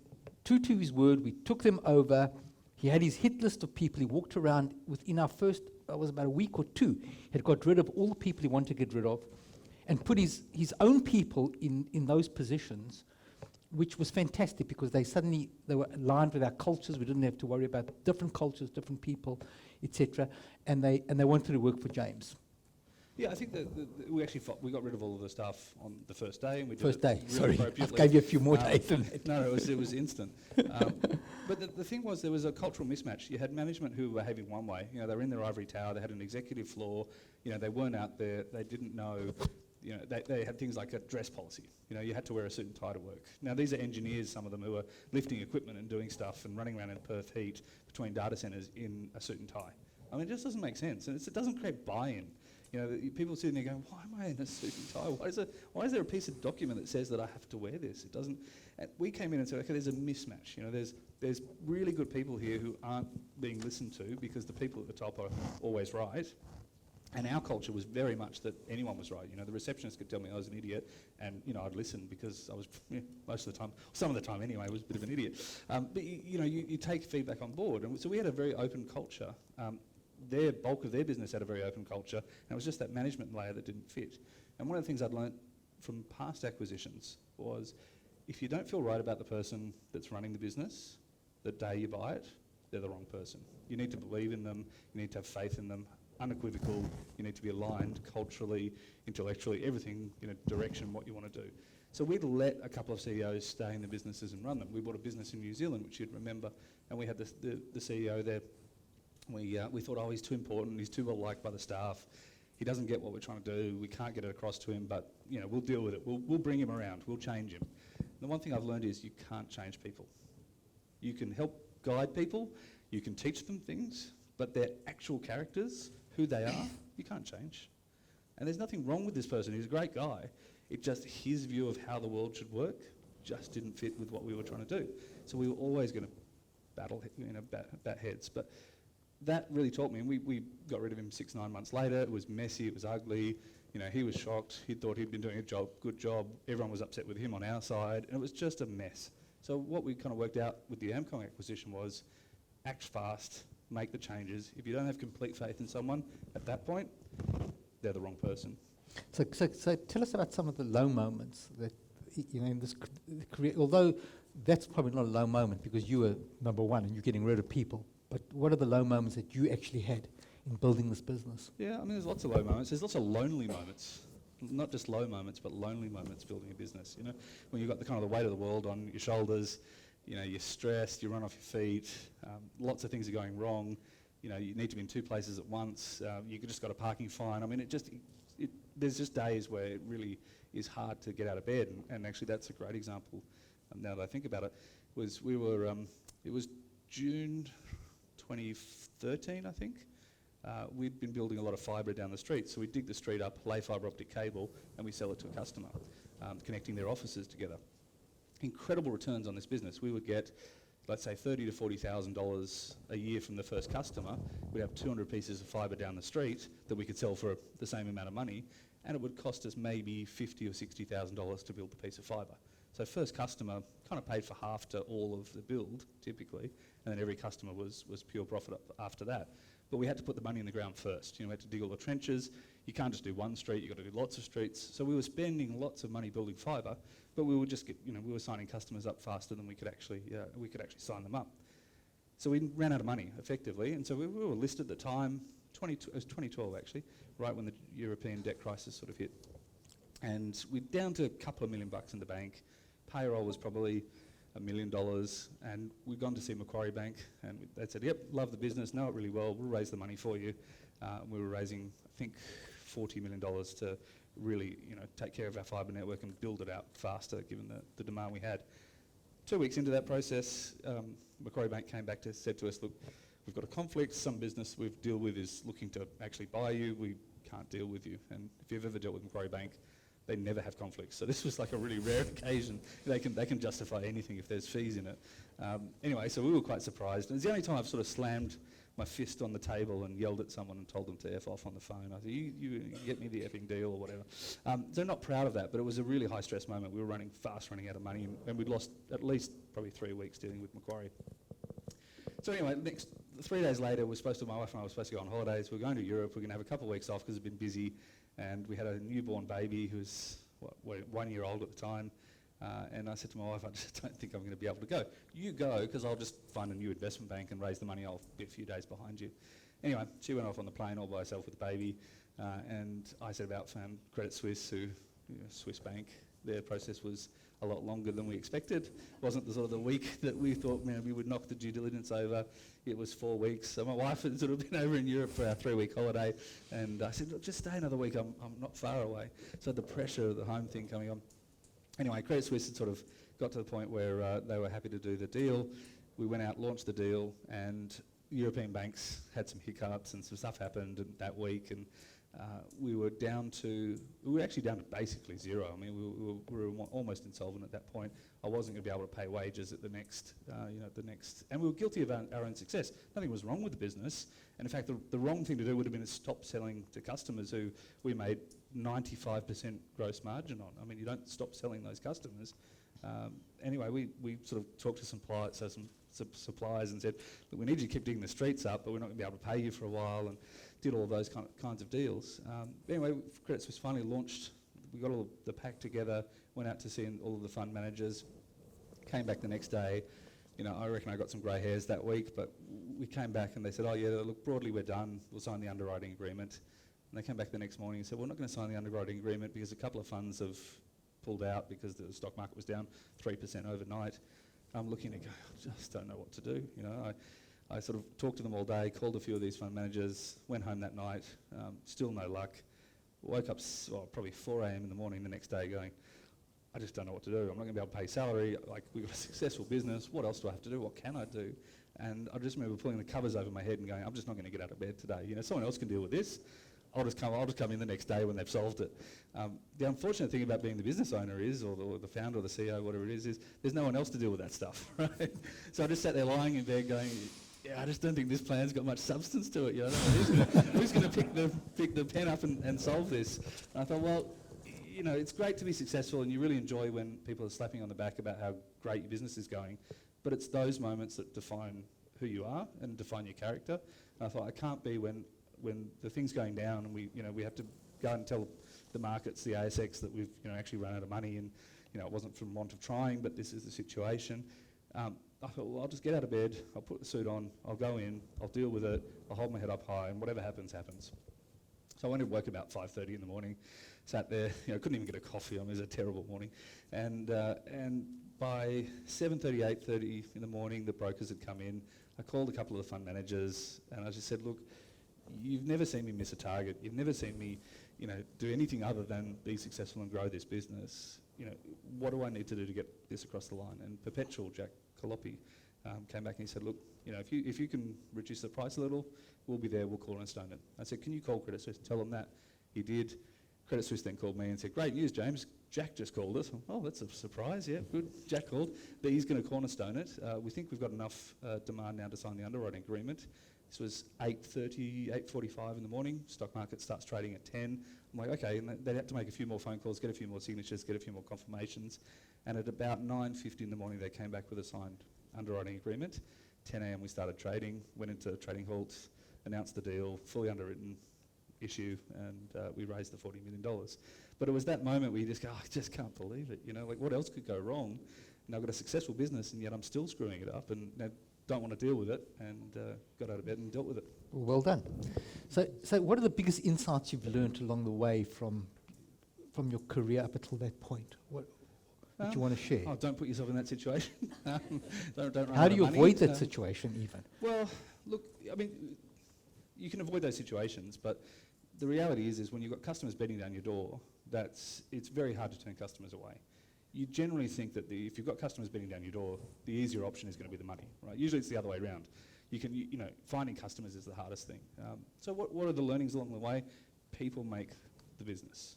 true to his word, we took them over. He had his hit list of people. He walked around within our first, it was about a week or two, he had got rid of all the people he wanted to get rid of and put his own people in those positions, which was fantastic because they were aligned with our cultures. We didn't have to worry about different cultures, different people, etc. And they wanted to work for James. Yeah, I think that we got rid of all of the staff on the first day, and we did First it day, really sorry, I appropriately. gave you a few more days than that. No, it was instant. But the thing was, there was a cultural mismatch. You had management who were behaving one way. You know, they were in their ivory tower. They had an executive floor. You know, they weren't out there. They didn't know. You know, they had things like a dress policy. You know, you had to wear a suit and tie to work. Now, these are engineers, some of them, who are lifting equipment and doing stuff and running around in Perth heat between data centres in a suit and tie. I mean, it just doesn't make sense, and it doesn't create buy-in. You know, people sitting there going, why am I in a suit and tie? Why is there a piece of document that says that I have to wear this? It doesn't. And we came in and said, okay, there's a mismatch. You know, there's really good people here who aren't being listened to because the people at the top are always right. And our culture was very much that anyone was right. You know, the receptionist could tell me I was an idiot, and you know, I'd listen because I was most of the time, some of the time anyway, I was a bit of an idiot. But you take feedback on board, and so we had a very open culture. Their bulk of their business had a very open culture, and it was just that management layer that didn't fit. And one of the things I'd learnt from past acquisitions was, if you don't feel right about the person that's running the business, the day you buy it, they're the wrong person. You need to believe in them. You need to have faith in them. Unequivocal. You need to be aligned culturally, intellectually, everything, you know, direction, what you want to do. So we'd let a couple of CEOs stay in the businesses and run them. We bought a business in New Zealand, which you'd remember, and we had the CEO there. We thought, oh, he's too important, he's too well liked by the staff, he doesn't get what we're trying to do, we can't get it across to him, but you know, we'll deal with it, we'll bring him around, we'll change him. The one thing I've learned is you can't change people. You can help guide people, you can teach them things, but their actual characters, who they are, you can't change. And there's nothing wrong with this person, he's a great guy, it just, his view of how the world should work just didn't fit with what we were trying to do. So we were always going to bat heads. But that really taught me, and we got rid of him 6-9 months later. It was messy, it was ugly. You know, he was shocked. He thought he'd been doing a good job. Everyone was upset with him on our side, and it was just a mess. So what we kind of worked out with the Amcom acquisition was act fast, make the changes. If you don't have complete faith in someone at that point, they're the wrong person. So tell us about some of the low moments that, you know, in this career, although that's probably not a low moment because you were number one and you're getting rid of people. But what are the low moments that you actually had in building this business? Yeah, I mean, there's lots of low moments. There's lots of lonely moments. Not just low moments, but lonely moments building a business. You know, when you've got the kind of the weight of the world on your shoulders, you know, you're stressed, you run off your feet, lots of things are going wrong. You know, you need to be in 2 places at once. You just got a parking fine. I mean, there's just days where it really is hard to get out of bed. And actually, that's a great example. Now that I think about it, it was June 2013, I think. We'd been building a lot of fibre down the street, so we dig the street up, lay fibre optic cable, and we sell it to a customer, connecting their offices together. Incredible returns on this business. We would get, let's say, $30,000 to $40,000 a year from the first customer. We'd have 200 pieces of fibre down the street that we could sell for the same amount of money, and it would cost us maybe $50,000 or $60,000 to build the piece of fibre. So first customer kind of paid for half to all of the build, typically, and then every customer was pure profit after that. But we had to put the money in the ground first. You know, we had to dig all the trenches. You can't just do one street, you've got to do lots of streets. So we were spending lots of money building fibre, but we would just we were signing customers up faster than we could actually sign them up. So we ran out of money, effectively, and so we were listed at the time, it was 2012 actually, right when the European debt crisis sort of hit. And we're down to a couple of $1 million in the bank. Payroll was probably $1 million, and we'd gone to see Macquarie Bank, and they said, yep, love the business, know it really well, we'll raise the money for you. We were raising, I think, $40 million to really, take care of our fibre network and build it out faster, given the demand we had. 2 weeks into that process, Macquarie Bank came back said to us, look, we've got a conflict. Some business we deal with is looking to actually buy you. We can't deal with you. And if you've ever dealt with Macquarie Bank, they never have conflicts. So this was like a really rare occasion. They can justify anything if there's fees in it. Anyway, so we were quite surprised. And it's the only time I've sort of slammed my fist on the table and yelled at someone and told them to F off on the phone. I said, you get me the effing deal or whatever. So not proud of that, but it was a really high stress moment. We were running out of money, and we'd lost at least probably 3 weeks dealing with Macquarie. So anyway, 3 days later, my wife and I were supposed to go on holidays. We were going to Europe. We were going to have a couple of weeks off because it'd been busy. And we had a newborn baby who was 1 year old at the time. And I said to my wife, I just don't think I'm going to be able to go. You go, because I'll just find a new investment bank and raise the money. I'll be a few days behind you. Anyway, she went off on the plane all by herself with the baby. And I set about found Credit Suisse, who, Swiss bank. Their process was a lot longer than we expected. It wasn't the sort of the week that we thought, we would knock the due diligence over. It was 4 weeks. So my wife had sort of been over in Europe for our 3-week holiday. And I said, look, just stay another week. I'm not far away. So the pressure of the home thing coming on. Anyway, Credit Suisse had sort of got to the point where they were happy to do the deal. We went out, launched the deal, and European banks had some hiccups and some stuff happened that week. And we were actually down to basically zero. I mean, we were almost insolvent at that point. I wasn't going to be able to pay wages at the next, and we were guilty of our own success. Nothing was wrong with the business. And in fact, the wrong thing to do would have been to stop selling to customers who we made 95% gross margin on. I mean, you don't stop selling those customers. Anyway, we sort of talked to some suppliers and said, look, we need you to keep digging the streets up, but we're not going to be able to pay you for a while, and did all those kinds of deals. Anyway, Credit Suisse finally launched. We got all the pack together, went out to see all of the fund managers, came back the next day. I reckon I got some grey hairs that week, but we came back and they said, oh yeah, look, broadly we're done. We'll sign the underwriting agreement. And they came back the next morning and said, we're not going to sign the underwriting agreement because a couple of funds have pulled out because the stock market was down 3% overnight. I'm looking and go, I just don't know what to do. I sort of talked to them all day, called a few of these fund managers, went home that night, still no luck. Woke up probably 4 a.m. in the morning the next day going, I just don't know what to do. I'm not going to be able to pay salary. Like, we've got a successful business. What else do I have to do? What can I do? And I just remember pulling the covers over my head and going, I'm just not going to get out of bed today. Someone else can deal with this. I'll just come in the next day when they've solved it. The unfortunate thing about being the business owner is, or the founder or the CEO, whatever it is there's no one else to deal with that stuff, right? So I just sat there lying in bed going, I just don't think this plan's got much substance to it. Who's going to pick the pen up and solve this? And I thought, well, it's great to be successful, and you really enjoy when people are slapping on the back about how great your business is going, but it's those moments that define who you are and define your character. And I thought, I can't be when the thing's going down and we have to go and tell the markets, the ASX, that we've actually run out of money, and it wasn't from want of trying, but this is the situation. I thought, well, I'll just get out of bed, I'll put the suit on, I'll go in, I'll deal with it, I'll hold my head up high, and whatever happens, happens. So I went to work about 5:30 in the morning, sat there, couldn't even get a coffee. It was a terrible morning. And by 7:30, 8:30 in the morning, the brokers had come in. I called a couple of the fund managers, and I just said, look, you've never seen me miss a target. You've never seen me, do anything other than be successful and grow this business. What do I need to do to get this across the line? And Perpetual, Jack Calopi, came back and he said, look, if you can reduce the price a little, we'll be there, we'll cornerstone it. I said, can you call Credit Suisse? Tell them that. He did. Credit Suisse then called me and said, great news, James. Jack just called us. Oh, that's a surprise. Yeah, good. Jack called. But he's going to cornerstone it. We think we've got enough demand now to sign the underwriting agreement. This was 8:30, 8:45 in the morning. Stock market starts trading at 10. I'm like, okay. And they had to make a few more phone calls, get a few more signatures, get a few more confirmations. And at about 9:50 in the morning, they came back with a signed underwriting agreement. 10 a.m. we started trading, went into trading halt, announced the deal, fully underwritten issue, and we raised the $40 million. But it was that moment where you just go, I just can't believe it. Like, what else could go wrong? And I've got a successful business, and yet I'm still screwing it up, and don't want to deal with it, and got out of bed and dealt with it. Well done. So what are the biggest insights you've learned along the way from your career up until that point? What do you want to share? Oh, don't put yourself in that situation. don't run How do you money. avoid that situation even? Well, look, I mean, you can avoid those situations, but the reality is when you've got customers beating down your door, it's very hard to turn customers away. You generally think that if you've got customers beating down your door, the easier option is going to be the money, right? Usually it's the other way around. Finding customers is the hardest thing. So what are the learnings along the way? People make the business.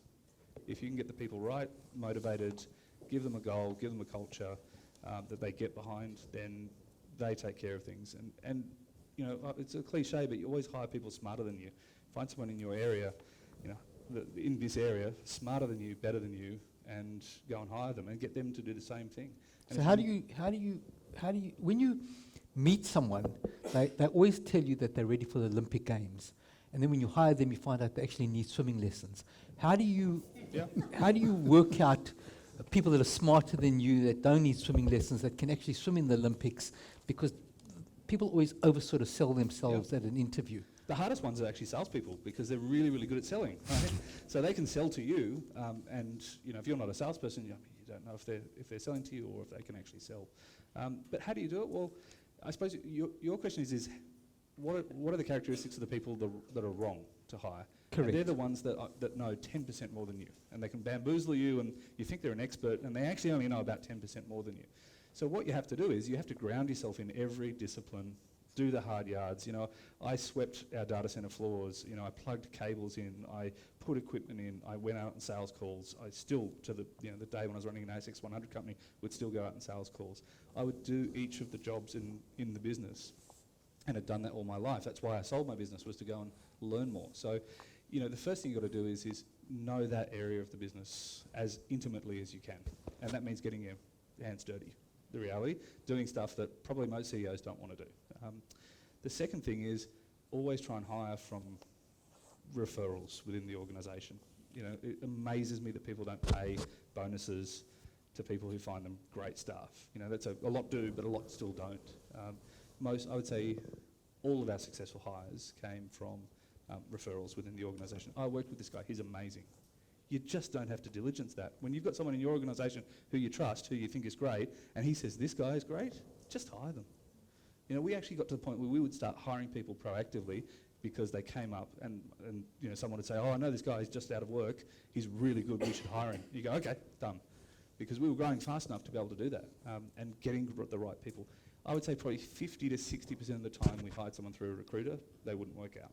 If you can get the people right, motivated, give them a goal, give them a culture that they get behind, then they take care of things. And it's a cliche, but you always hire people smarter than you. Find someone in your area, in this area, smarter than you, better than you, and go and hire them and get them to do the same thing. And So how do you, when you meet someone, they always tell you that they're ready for the Olympic Games. And then when you hire them, you find out they actually need swimming lessons. How do you work out people that are smarter than you, that don't need swimming lessons, that can actually swim in the Olympics? Because people always sort of sell themselves at an interview. The hardest ones are actually salespeople because they're really, really good at selling. Right? So they can sell to you, and if you're not a salesperson, you don't know if they're selling to you or if they can actually sell. But how do you do it? Well, I suppose your question is what are the characteristics of the people that are wrong to hire? Correct. And they're the ones that know 10% more than you, and they can bamboozle you, and you think they're an expert, and they actually only know about 10% more than you. So what you have to do is you have to ground yourself in every discipline. Do the hard yards. I swept our data center floors. I plugged cables in. I put equipment in. I went out on sales calls. I still, to the day when I was running an ASX 100 company, would still go out on sales calls. I would do each of the jobs in the business, and had done that all my life. That's why I sold my business, was to go and learn more. So, the first thing you've got to do is know that area of the business as intimately as you can, and that means getting your hands dirty. The reality, doing stuff that probably most CEOs don't want to do. The second thing is always try and hire from referrals within the organisation. It amazes me that people don't pay bonuses to people who find them great staff. That's a lot do, but a lot still don't. I would say all of our successful hires came from referrals within the organisation. I worked with this guy, he's amazing. You just don't have to diligence that. When you've got someone in your organisation who you trust, who you think is great, and he says, this guy is great, just hire them. We actually got to the point where we would start hiring people proactively because they came up and someone would say, oh, I know this guy is just out of work, he's really good, we should hire him. You go, okay, done. Because we were growing fast enough to be able to do that and getting the right people. I would say probably 50 to 60% of the time we hired someone through a recruiter, they wouldn't work out.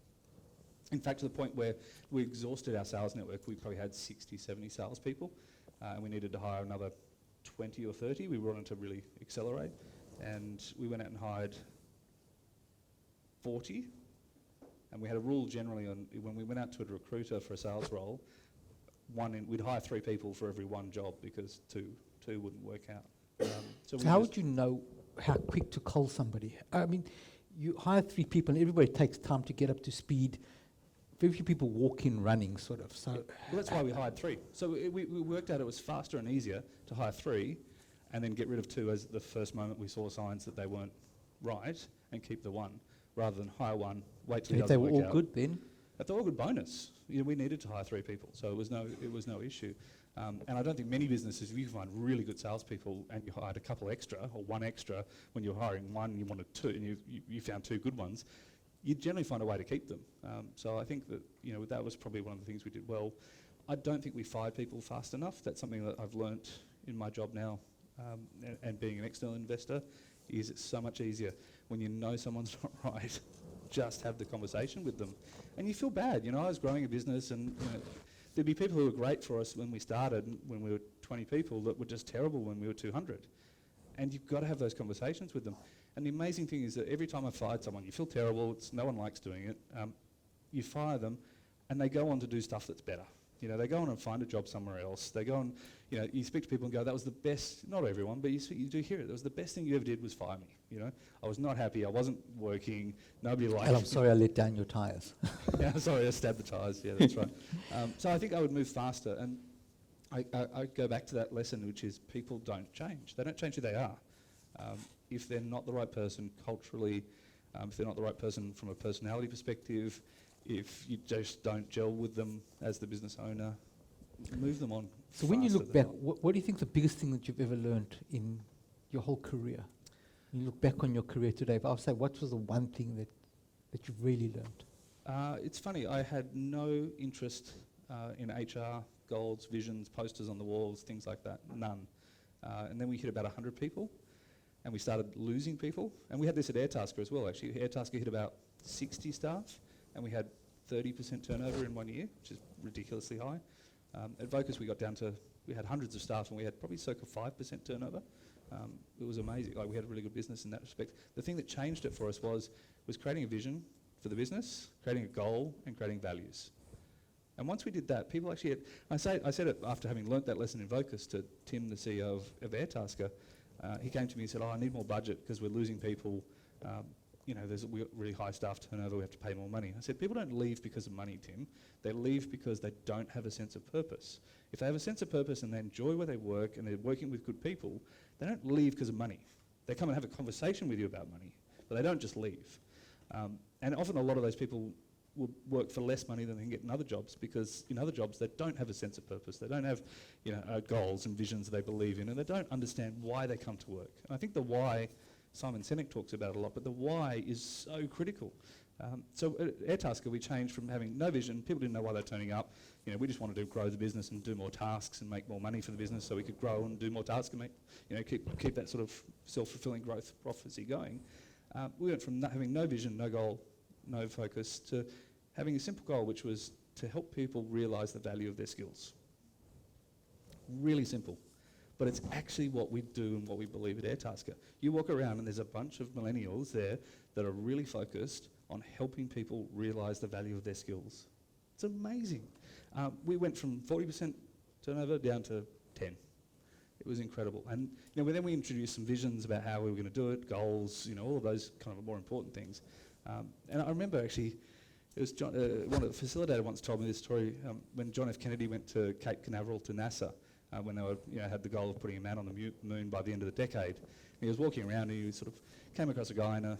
In fact, to the point where we exhausted our sales network, we probably had 60, 70 salespeople, and we needed to hire another 20 or 30. We wanted to really accelerate, and we went out and hired 40, and we had a rule generally on when we went out to a recruiter for a sales role, we'd hire 3 people for every 1 job because two wouldn't work out. So how would you know how quick to call somebody? I mean, you hire 3 people and everybody takes time to get up to speed. Very few people walk in running, sort of. So well, that's why we hired 3. So we worked out it was faster and easier to hire 3 and then get rid of 2 as the first moment we saw signs that they weren't right and keep the 1 rather than hire 1, wait till it if they doesn't were work all out. good then? If they were all good, bonus. We needed to hire 3 people, so it was no issue. And I don't think many businesses, if you find really good salespeople and you hired a couple extra or 1 extra when you're hiring 1, you wanted 2, and you found 2 good ones, you generally find a way to keep them. So I think that that was probably one of the things we did well. I don't think we fired people fast enough. That's something that I've learnt in my job now, and being an external investor, is it's so much easier when you know someone's not right. Just have the conversation with them, and you feel bad. I was growing a business, and there'd be people who were great for us when we started, when we were 20 people, that were just terrible when we were 200. And you've got to have those conversations with them. And the amazing thing is that every time I fired someone, you feel terrible, no one likes doing it, you fire them, and they go on to do stuff that's better. They go on and find a job somewhere else. They go on, you speak to people and go, that was the best, not everyone, but you do hear it, that was the best thing you ever did was fire me. I was not happy, I wasn't working, nobody liked me. I'm sorry I let down your tyres. Yeah, sorry, I stabbed the tyres, yeah, that's right. So I think I would move faster, and I go back to that lesson, which is people don't change. They don't change who they are. If they're not the right person culturally, if they're not the right person from a personality perspective, if you just don't gel with them as the business owner, move them on. So when you look back, what do you think the biggest thing that you've ever learned in your whole career? When you look back on your career today, if I would say, what was the one thing that you've really learned? It's funny, I had no interest in HR, goals, visions, posters on the walls, things like that, none. And then we hit about 100 people, and we started losing people. And we had this at Airtasker as well, actually. Airtasker hit about 60 staff, and we had 30% turnover in 1 year, which is ridiculously high. At Vocus, we got down to, we had hundreds of staff, and we had probably circa 5% turnover. It was amazing. Like, we had a really good business in that respect. The thing that changed it for us was creating a vision for the business, creating a goal, and creating values. And once we did that, people actually had, I said it after having learnt that lesson in Vocus to Tim, the CEO of Airtasker. He came to me and said, I need more budget because we're losing people. We've got really high staff turnover, we have to pay more money. I said, people don't leave because of money, Tim. They leave because they don't have a sense of purpose. If they have a sense of purpose and they enjoy where they work and they're working with good people, they don't leave because of money. They come and have a conversation with you about money, but they don't just leave. And often a lot of those people will work for less money than they can get in other jobs, because in other jobs they don't have a sense of purpose. They don't have goals and visions that they believe in, and they don't understand why they come to work. And I think the why, Simon Sinek talks about a lot, but the why is so critical. So at Airtasker we changed from having no vision, people didn't know why they're turning up. We just wanted to grow the business and do more tasks and make more money for the business so we could grow and do more tasks and make, keep that sort of self-fulfilling growth prophecy going. We went from having no vision, no goal, no focus, to having a simple goal, which was to help people realise the value of their skills. Really simple. But it's actually what we do and what we believe at Airtasker. You walk around and there's a bunch of millennials there that are really focused on helping people realise the value of their skills. It's amazing. We went from 40% turnover down to 10. It was incredible. And then we introduced some visions about how we were going to do it, goals, all of those kind of more important things. And I remember actually, it was John, one of the facilitators once told me this story when John F. Kennedy went to Cape Canaveral to NASA, when they were, had the goal of putting a man on the moon by the end of the decade. And he was walking around and he sort of came across a guy in a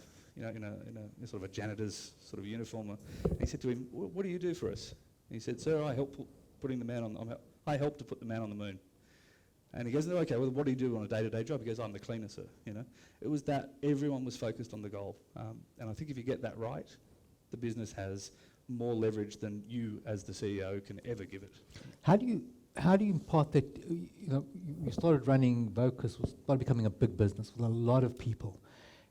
sort of a janitor's sort of uniform. And he said to him, "What do you do for us?" And he said, "Sir, I help to put the man on the moon." And he goes, "Okay, well, what do you do on a day-to-day job?" He goes, "I'm the cleaner, sir." It was that everyone was focused on the goal. And I think if you get that right, the business has more leverage than you as the CEO can ever give it. How do you impart that? You started running Vocus, started becoming a big business with a lot of people.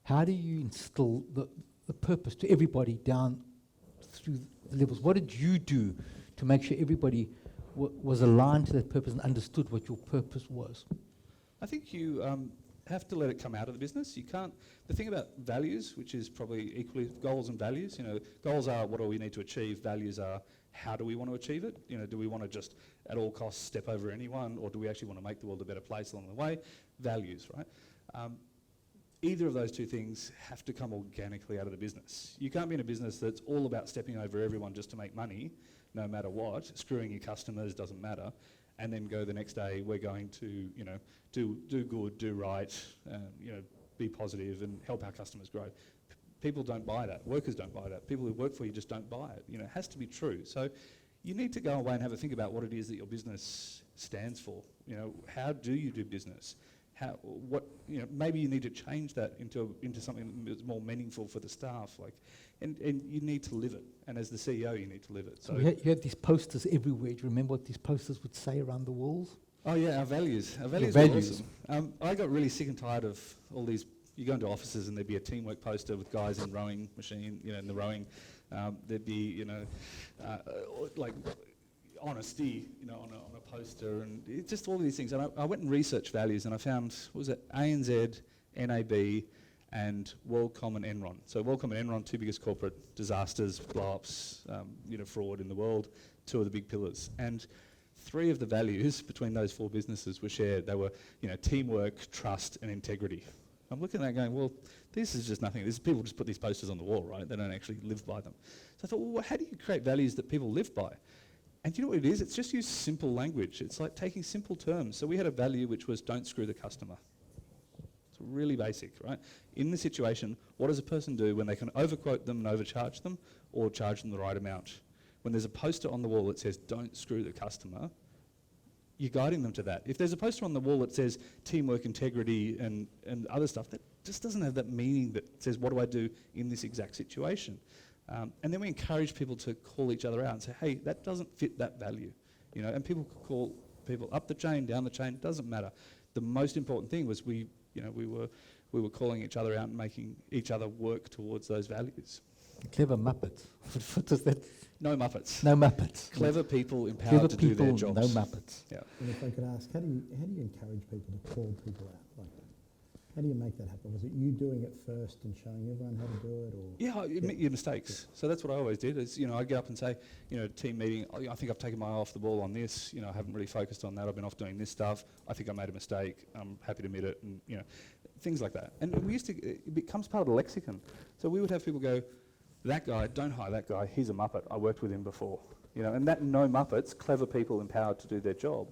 How do you instill the purpose to everybody down through the levels? What did you do to make sure everybody was aligned to that purpose and understood what your purpose was? I think you have to let it come out of the business. You can't. The thing about values, which is probably equally goals and values. Goals are what do we need to achieve. Values are how do we want to achieve it. Do we want to just at all costs step over anyone, or do we actually want to make the world a better place along the way? Values, right? Either of those two things have to come organically out of the business. You can't be in a business that's all about stepping over everyone just to make money, no matter what, screwing your customers, doesn't matter, and then go the next day, we're going to, do good, do right, be positive and help our customers grow. People don't buy that. Workers don't buy that. People who work for you just don't buy it. It has to be true. So you need to go away and have a think about what it is that your business stands for. How do you do business? Maybe you need to change that into something that's more meaningful for the staff. And you need to live it. And as the CEO, you need to live it. So you had these posters everywhere. Do you remember what these posters would say around the walls? Oh yeah, our values. Our values Your are values. awesome. I got really sick and tired of all these. You go into offices and there'd be a teamwork poster with guys in rowing machine, in the rowing. There'd be, like honesty, on a poster, and it's just all these things. And I went and researched values, and I found, what was it, ANZ, NAB, and WorldCom and Enron. So WorldCom and Enron, two biggest corporate disasters, blow-ups, fraud in the world, two of the big pillars. And three of the values between those four businesses were shared. They were, teamwork, trust, and integrity. I'm looking at that going, well, this is just nothing. People just put these posters on the wall, right? They don't actually live by them. So I thought, well, how do you create values that people live by? And do you know what it is? It's just use simple language. It's like taking simple terms. So we had a value which was don't screw the customer. It's really basic, right? In the situation, what does a person do when they can overquote them and overcharge them, or charge them the right amount? When there's a poster on the wall that says don't screw the customer, you're guiding them to that. If there's a poster on the wall that says teamwork, integrity, and other stuff, that just doesn't have that meaning that says, what do I do in this exact situation? And then we encourage people to call each other out and say, hey, that doesn't fit that value. And people could call people up the chain, down the chain, it doesn't matter. The most important thing was we were calling each other out and making each other work towards those values. Clever Muppets. What does that? No Muppets. No Muppets. Clever people empowered Clever to do their people, jobs. no Muppets. Yeah. And if I could ask, how do you encourage people to call people out like that? How do you make that happen? Was it you doing it first and showing everyone how to do it, or? Yeah, admit your mistakes. So that's what I always did. Is I'd get up and say, team meeting. I think I've taken my eye off the ball on this. I haven't really focused on that. I've been off doing this stuff. I think I made a mistake. I'm happy to admit it, and things like that. And we used to. It becomes part of the lexicon. So we would have people go, that guy, don't hire that guy. He's a Muppet. I worked with him before. And that no Muppets, clever people empowered to do their job.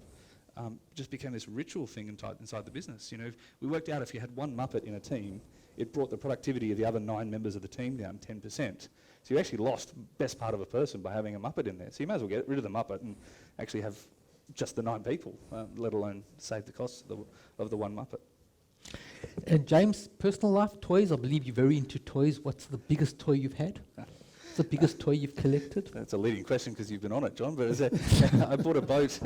Just became this ritual thing inside the business. We worked out if you had one Muppet in a team, it brought the productivity of the other 9 members of the team down 10%. So you actually lost best part of a person by having a Muppet in there. So you may as well get rid of the Muppet and actually have just the 9 people, let alone save the costs of the one Muppet. And James, personal life, toys, I believe you're very into toys. What's the biggest toy you've had? What's the biggest toy you've collected? That's a leading question because you've been on it, John. But I bought a boat.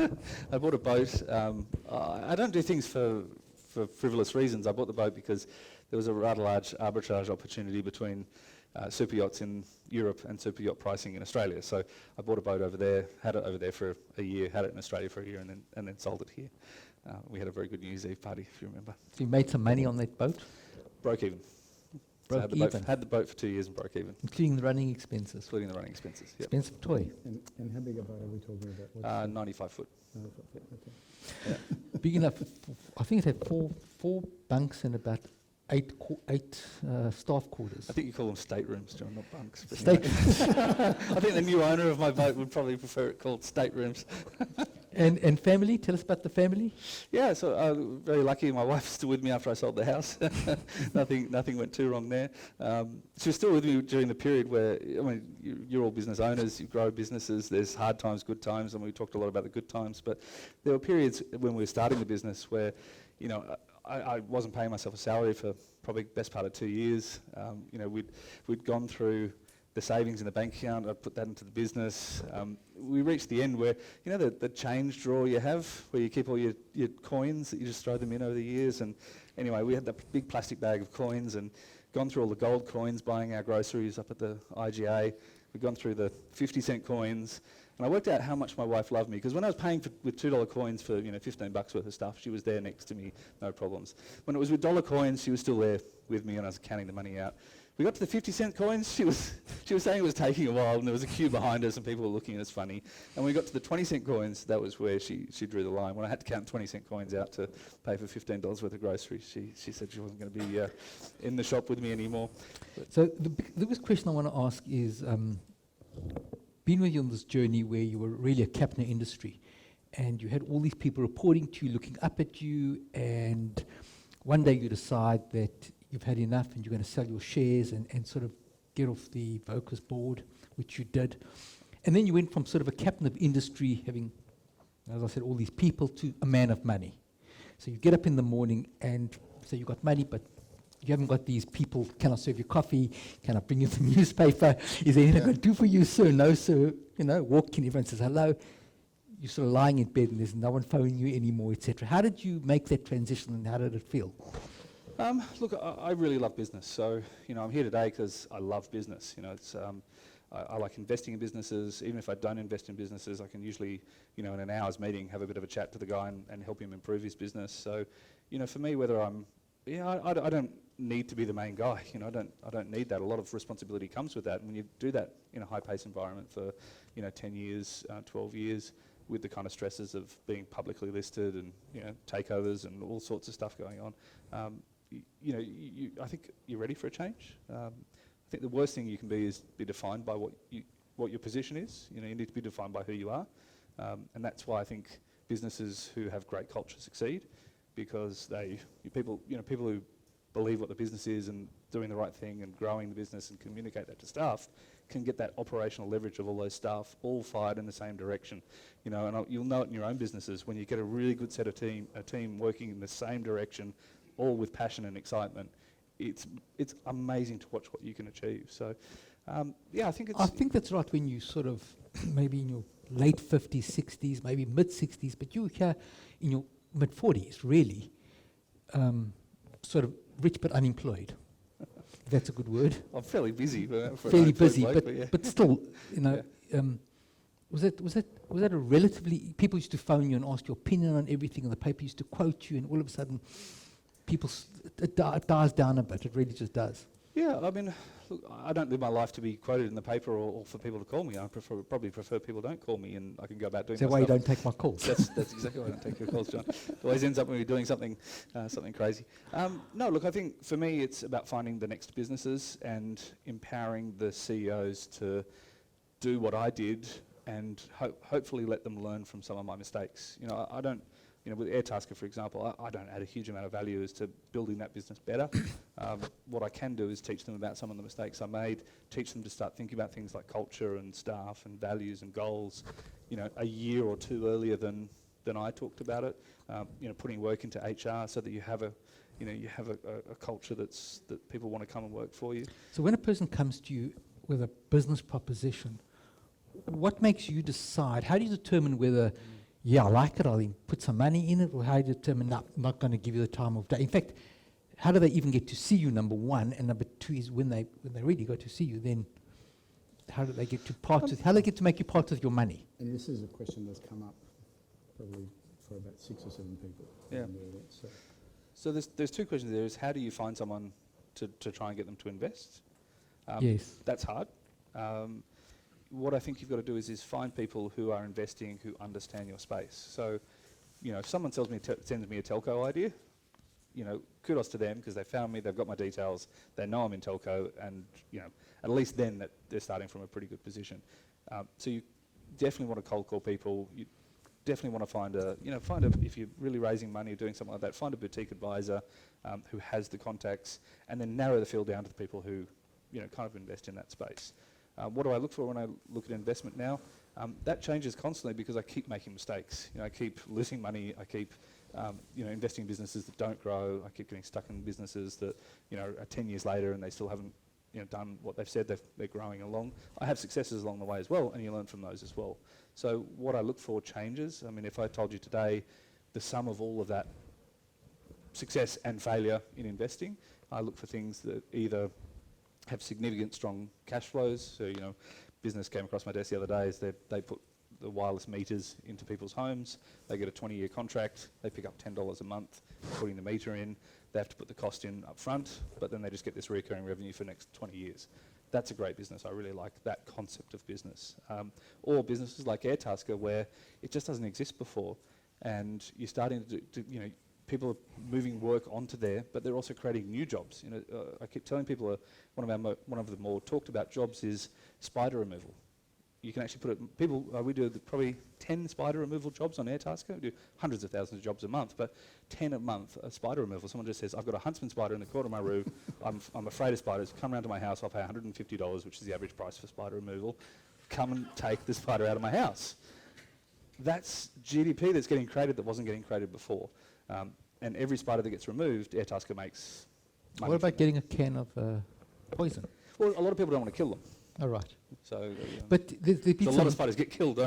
I don't do things for frivolous reasons. I bought the boat because there was a rather large arbitrage opportunity between super yachts in Europe and super yacht pricing in Australia. So I bought a boat over there, had it over there for a year, had it in Australia for a year, and then sold it here. We had a very good New Year's Eve party, if you remember. So you made some money on that boat? Broke even. Broke even? Had the boat for 2 years and broke even. Including the running expenses? Including the running expenses, yep. Expensive toy. And how big a boat are we talking about? 95 foot. 95 foot, okay. Yeah. Big enough. I think it had four bunks and about eight staff quarters. I think you call them staterooms, John, not bunks. but Staterooms. I think the new owner of my boat would probably prefer it called staterooms. And family? Tell us about the family. Yeah, so very lucky. My wife's still with me after I sold the house. Nothing went too wrong there. She was still with me during the period where, you're all business owners, you grow businesses, there's hard times, good times, and we talked a lot about the good times, but there were periods when we were starting the business where, I wasn't paying myself a salary for probably the best part of 2 years. We'd gone through the savings in the bank account, I'd put that into the business. We reached the end where, the change drawer you have, where you keep all your coins that you just throw them in over the years. And anyway, we had that big plastic bag of coins and gone through all the gold coins, buying our groceries up at the IGA. We'd gone through the 50-cent coins. And I worked out how much my wife loved me, because when I was paying with $2 coins for $15 worth of stuff, she was there next to me, no problems. When it was with dollar coins, she was still there with me, and I was counting the money out. We got to the 50-cent coins, she was saying it was taking a while, and there was a queue behind us, and people were looking at us funny. And when we got to the 20-cent coins, that was where she drew the line. When I had to count 20-cent coins out to pay for $15 worth of groceries, she said she wasn't going to be in the shop with me anymore. So the biggest question I want to ask is, being with you on this journey where you were really a captain of industry, and you had all these people reporting to you, looking up at you, and one day you decide that you've had enough and you're going to sell your shares and sort of get off the Vocus board, which you did. And then you went from sort of a captain of industry, having, as I said, all these people, to a man of money. So you get up in the morning and say you've got money, but you haven't got these people. Can I serve you coffee? Can I bring you the newspaper? Is there anything I can do for you, sir? No, sir. Walk in, everyone says hello. You're sort of lying in bed and there's no one phoning you anymore, etc. How did you make that transition and how did it feel? Look, I really love business. So, I'm here today because I love business. I like investing in businesses. Even if I don't invest in businesses, I can usually, in an hour's meeting, have a bit of a chat to the guy and help him improve his business. So, for me, whether I don't need to be the main guy. I don't need that. A lot of responsibility comes with that. And when you do that in a high-paced environment for, 10 years, 12 years, with the kind of stresses of being publicly listed and, takeovers and all sorts of stuff going on, I think you're ready for a change. I think the worst thing you can be is be defined by what your position is. You need to be defined by who you are. And that's why I think businesses who have great culture succeed, because people who believe what the business is and doing the right thing and growing the business and communicate that to staff can get that operational leverage of all those staff all fired in the same direction. And you'll know it in your own businesses when you get a really good set of a team working in the same direction, all with passion and excitement. It's amazing to watch what you can achieve. So Yeah, I think it's... I think that's right when you sort of maybe in your late 50s, 60s, maybe mid 60s, but you here in your mid 40s, really, sort of rich but unemployed. If that's a good word. I'm fairly busy. For an Fairly unemployed busy, bloke, but, yeah. still, you know, was that a relatively, people used to phone you and ask your opinion on everything, and the paper used to quote you, and all of a sudden, it dies down a bit. It really just does. Yeah, I mean, look, I don't live my life to be quoted in the paper or for people to call me. I probably prefer people don't call me, and I can go about doing. Is that why you don't take my calls? That's exactly why I don't take your calls, John. It always ends up when you're doing something crazy. No, look, I think for me it's about finding the next businesses and empowering the CEOs to do what I did, and hopefully let them learn from some of my mistakes. You know, I don't. You know, with Airtasker, for example, I don't add a huge amount of value as to building that business better. What I can do is teach them about some of the mistakes I made, teach them to start thinking about things like culture and staff and values and goals, you know, a year or two earlier than I talked about it. You know, putting work into HR so that you have a culture that people want to come and work for you. So when a person comes to you with a business proposition, what makes you decide? How do you determine whether, yeah, I like it, I'll then put some money in it, or how do you determine, no, I'm not going to give you the time of day? In fact, how do they even get to see you, number one? And number two is when they really go to see you, then how do they get to how do they get to make you part of your money? And this is a question that's come up probably for about 6 or 7 people. Yeah. So there's two questions there. Is how do you find someone to try and get them to invest? Yes. That's hard. What I think you've got to do is find people who are investing, who understand your space. So, you know, if someone sends me a telco idea, you know, kudos to them because they found me, they've got my details, they know I'm in telco, and, you know, at least then that they're starting from a pretty good position. So you definitely want to cold call people. You definitely want to find if you're really raising money or doing something like that, find a boutique advisor who has the contacts, and then narrow the field down to the people who, you know, kind of invest in that space. What do I look for when I look at investment now? That changes constantly because I keep making mistakes. You know, I keep losing money. I keep, investing in businesses that don't grow. I keep getting stuck in businesses that, you know, are 10 years later and they still haven't, you know, done what they've said they're growing along. I have successes along the way as well, and you learn from those as well. So what I look for changes. I mean, if I told you today the sum of all of that success and failure in investing, I look for things that either have significant strong cash flows. So, you know, business came across my desk the other day is they put the wireless meters into people's homes. They get a 20-year contract. They pick up $10 a month putting the meter in. They have to put the cost in up front, but then they just get this recurring revenue for the next 20 years. That's a great business. I really like that concept of business. Or businesses like Airtasker where it just doesn't exist before, and you're starting to you know, people are moving work onto there, but they're also creating new jobs. You know, I keep telling people one of the more talked about jobs is spider removal. You can actually put it. We do probably 10 spider removal jobs on Airtasker. We do hundreds of thousands of jobs a month, but 10 a month spider removal. Someone just says, "I've got a huntsman spider in the corner of my room. I'm afraid of spiders. Come round to my house. I'll pay $150, which is the average price for spider removal. Come and take the spider out of my house." That's GDP that's getting created that wasn't getting created before. And every spider that gets removed, Airtasker makes money. What about getting a can of poison? Well, a lot of people don't want to kill them. Oh, right. So, But there's been so a lot of spiders get killed.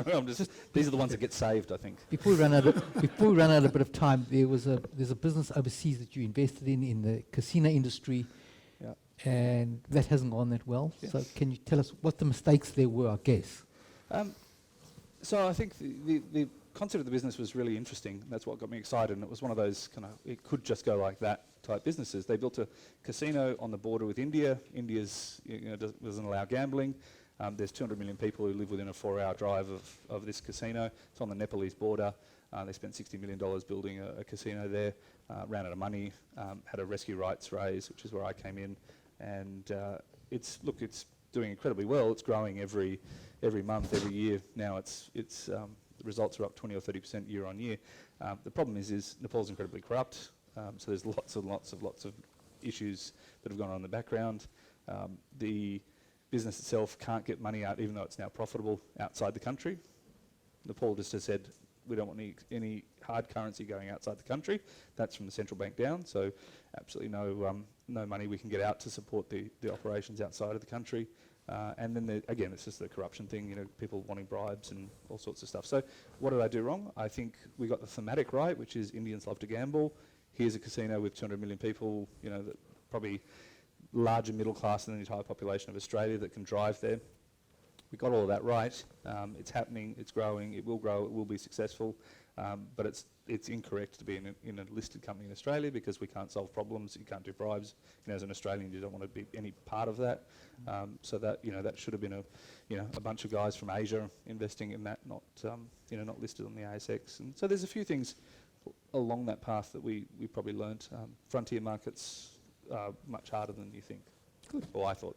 These are the ones that get saved, I think. Before we run out of a bit of time, there's a business overseas that you invested in the casino industry, Yeah. and that hasn't gone that well. Yes. So can you tell us what the mistakes there were, I guess? So I think the concept of the business was really interesting. That's what got me excited, and it was one of those kind of, it could just go like that type businesses. They built a casino on the border with India. India's, doesn't allow gambling. There's 200 million people who live within a 4-hour drive of this casino. It's on the Nepalese border. They spent $60 million building a casino there, ran out of money, had a rescue rights raise, which is where I came in, and it's doing incredibly well. It's growing every month, every year. Now the results are up 20 or 30% year on year. The problem is Nepal's incredibly corrupt. So there's lots of issues that have gone on in the background. The business itself can't get money out, even though it's now profitable, outside the country. Nepal just has said, we don't want any hard currency going outside the country. That's from the central bank down, so absolutely no money we can get out to support the operations outside of the country. And then, again, it's just the corruption thing, people wanting bribes and all sorts of stuff. So what did I do wrong? I think we got the thematic right, which is Indians love to gamble. Here's a casino with 200 million people, that probably larger middle class than the entire population of Australia that can drive there. We got all of that right. It's happening, it's growing, it will grow, it will be successful, but it's incorrect to be in a listed company in Australia because we can't solve problems, you can't do bribes. As an Australian, you don't want to be any part of that. So that that should have been a bunch of guys from Asia investing in that, not not listed on the ASX. And so there's a few things along that path that we probably learnt. Frontier markets are much harder than you think. Good. Or I thought.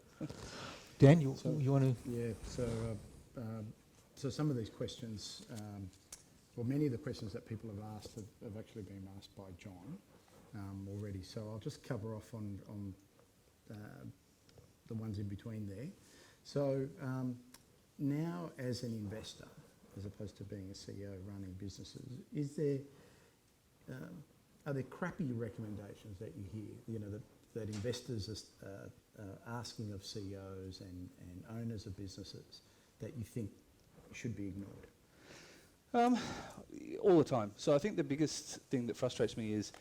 Dan, you So- want to? Yeah, so some of these questions, many of the questions that people have asked have actually been asked by Jon already. So I'll just cover off on the ones in between there. So now as an investor, as opposed to being a CEO running businesses, are there crappy recommendations that you hear, that investors are asking of CEOs and owners of businesses that you think should be ignored? All the time. So I think the biggest thing that frustrates me is,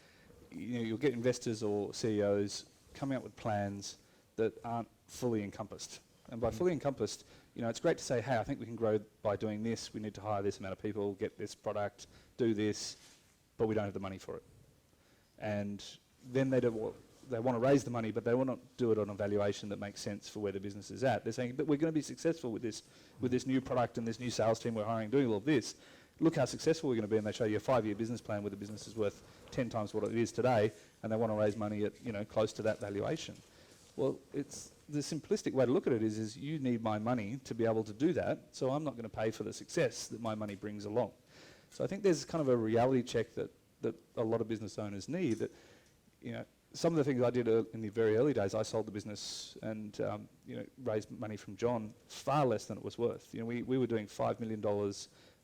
you'll get investors or CEOs coming up with plans that aren't fully encompassed. And by fully encompassed, it's great to say, hey, I think we can grow by doing this. We need to hire this amount of people, get this product, do this, but we don't have the money for it. And then they want to raise the money, but they will not do it on a valuation that makes sense for where the business is at. They're saying, but we're going to be successful with this new product and this new sales team we're hiring, doing all of this. Look how successful we're going to be. And they show you a 5-year business plan where the business is worth 10 times what it is today, and they want to raise money at close to that valuation. Well, it's the simplistic way to look at it is you need my money to be able to do that, so I'm not going to pay for the success that my money brings along. So I think there's kind of a reality check that a lot of business owners need. That some of the things I did in the very early days, I sold the business and raised money from Jon far less than it was worth. We were doing $5 million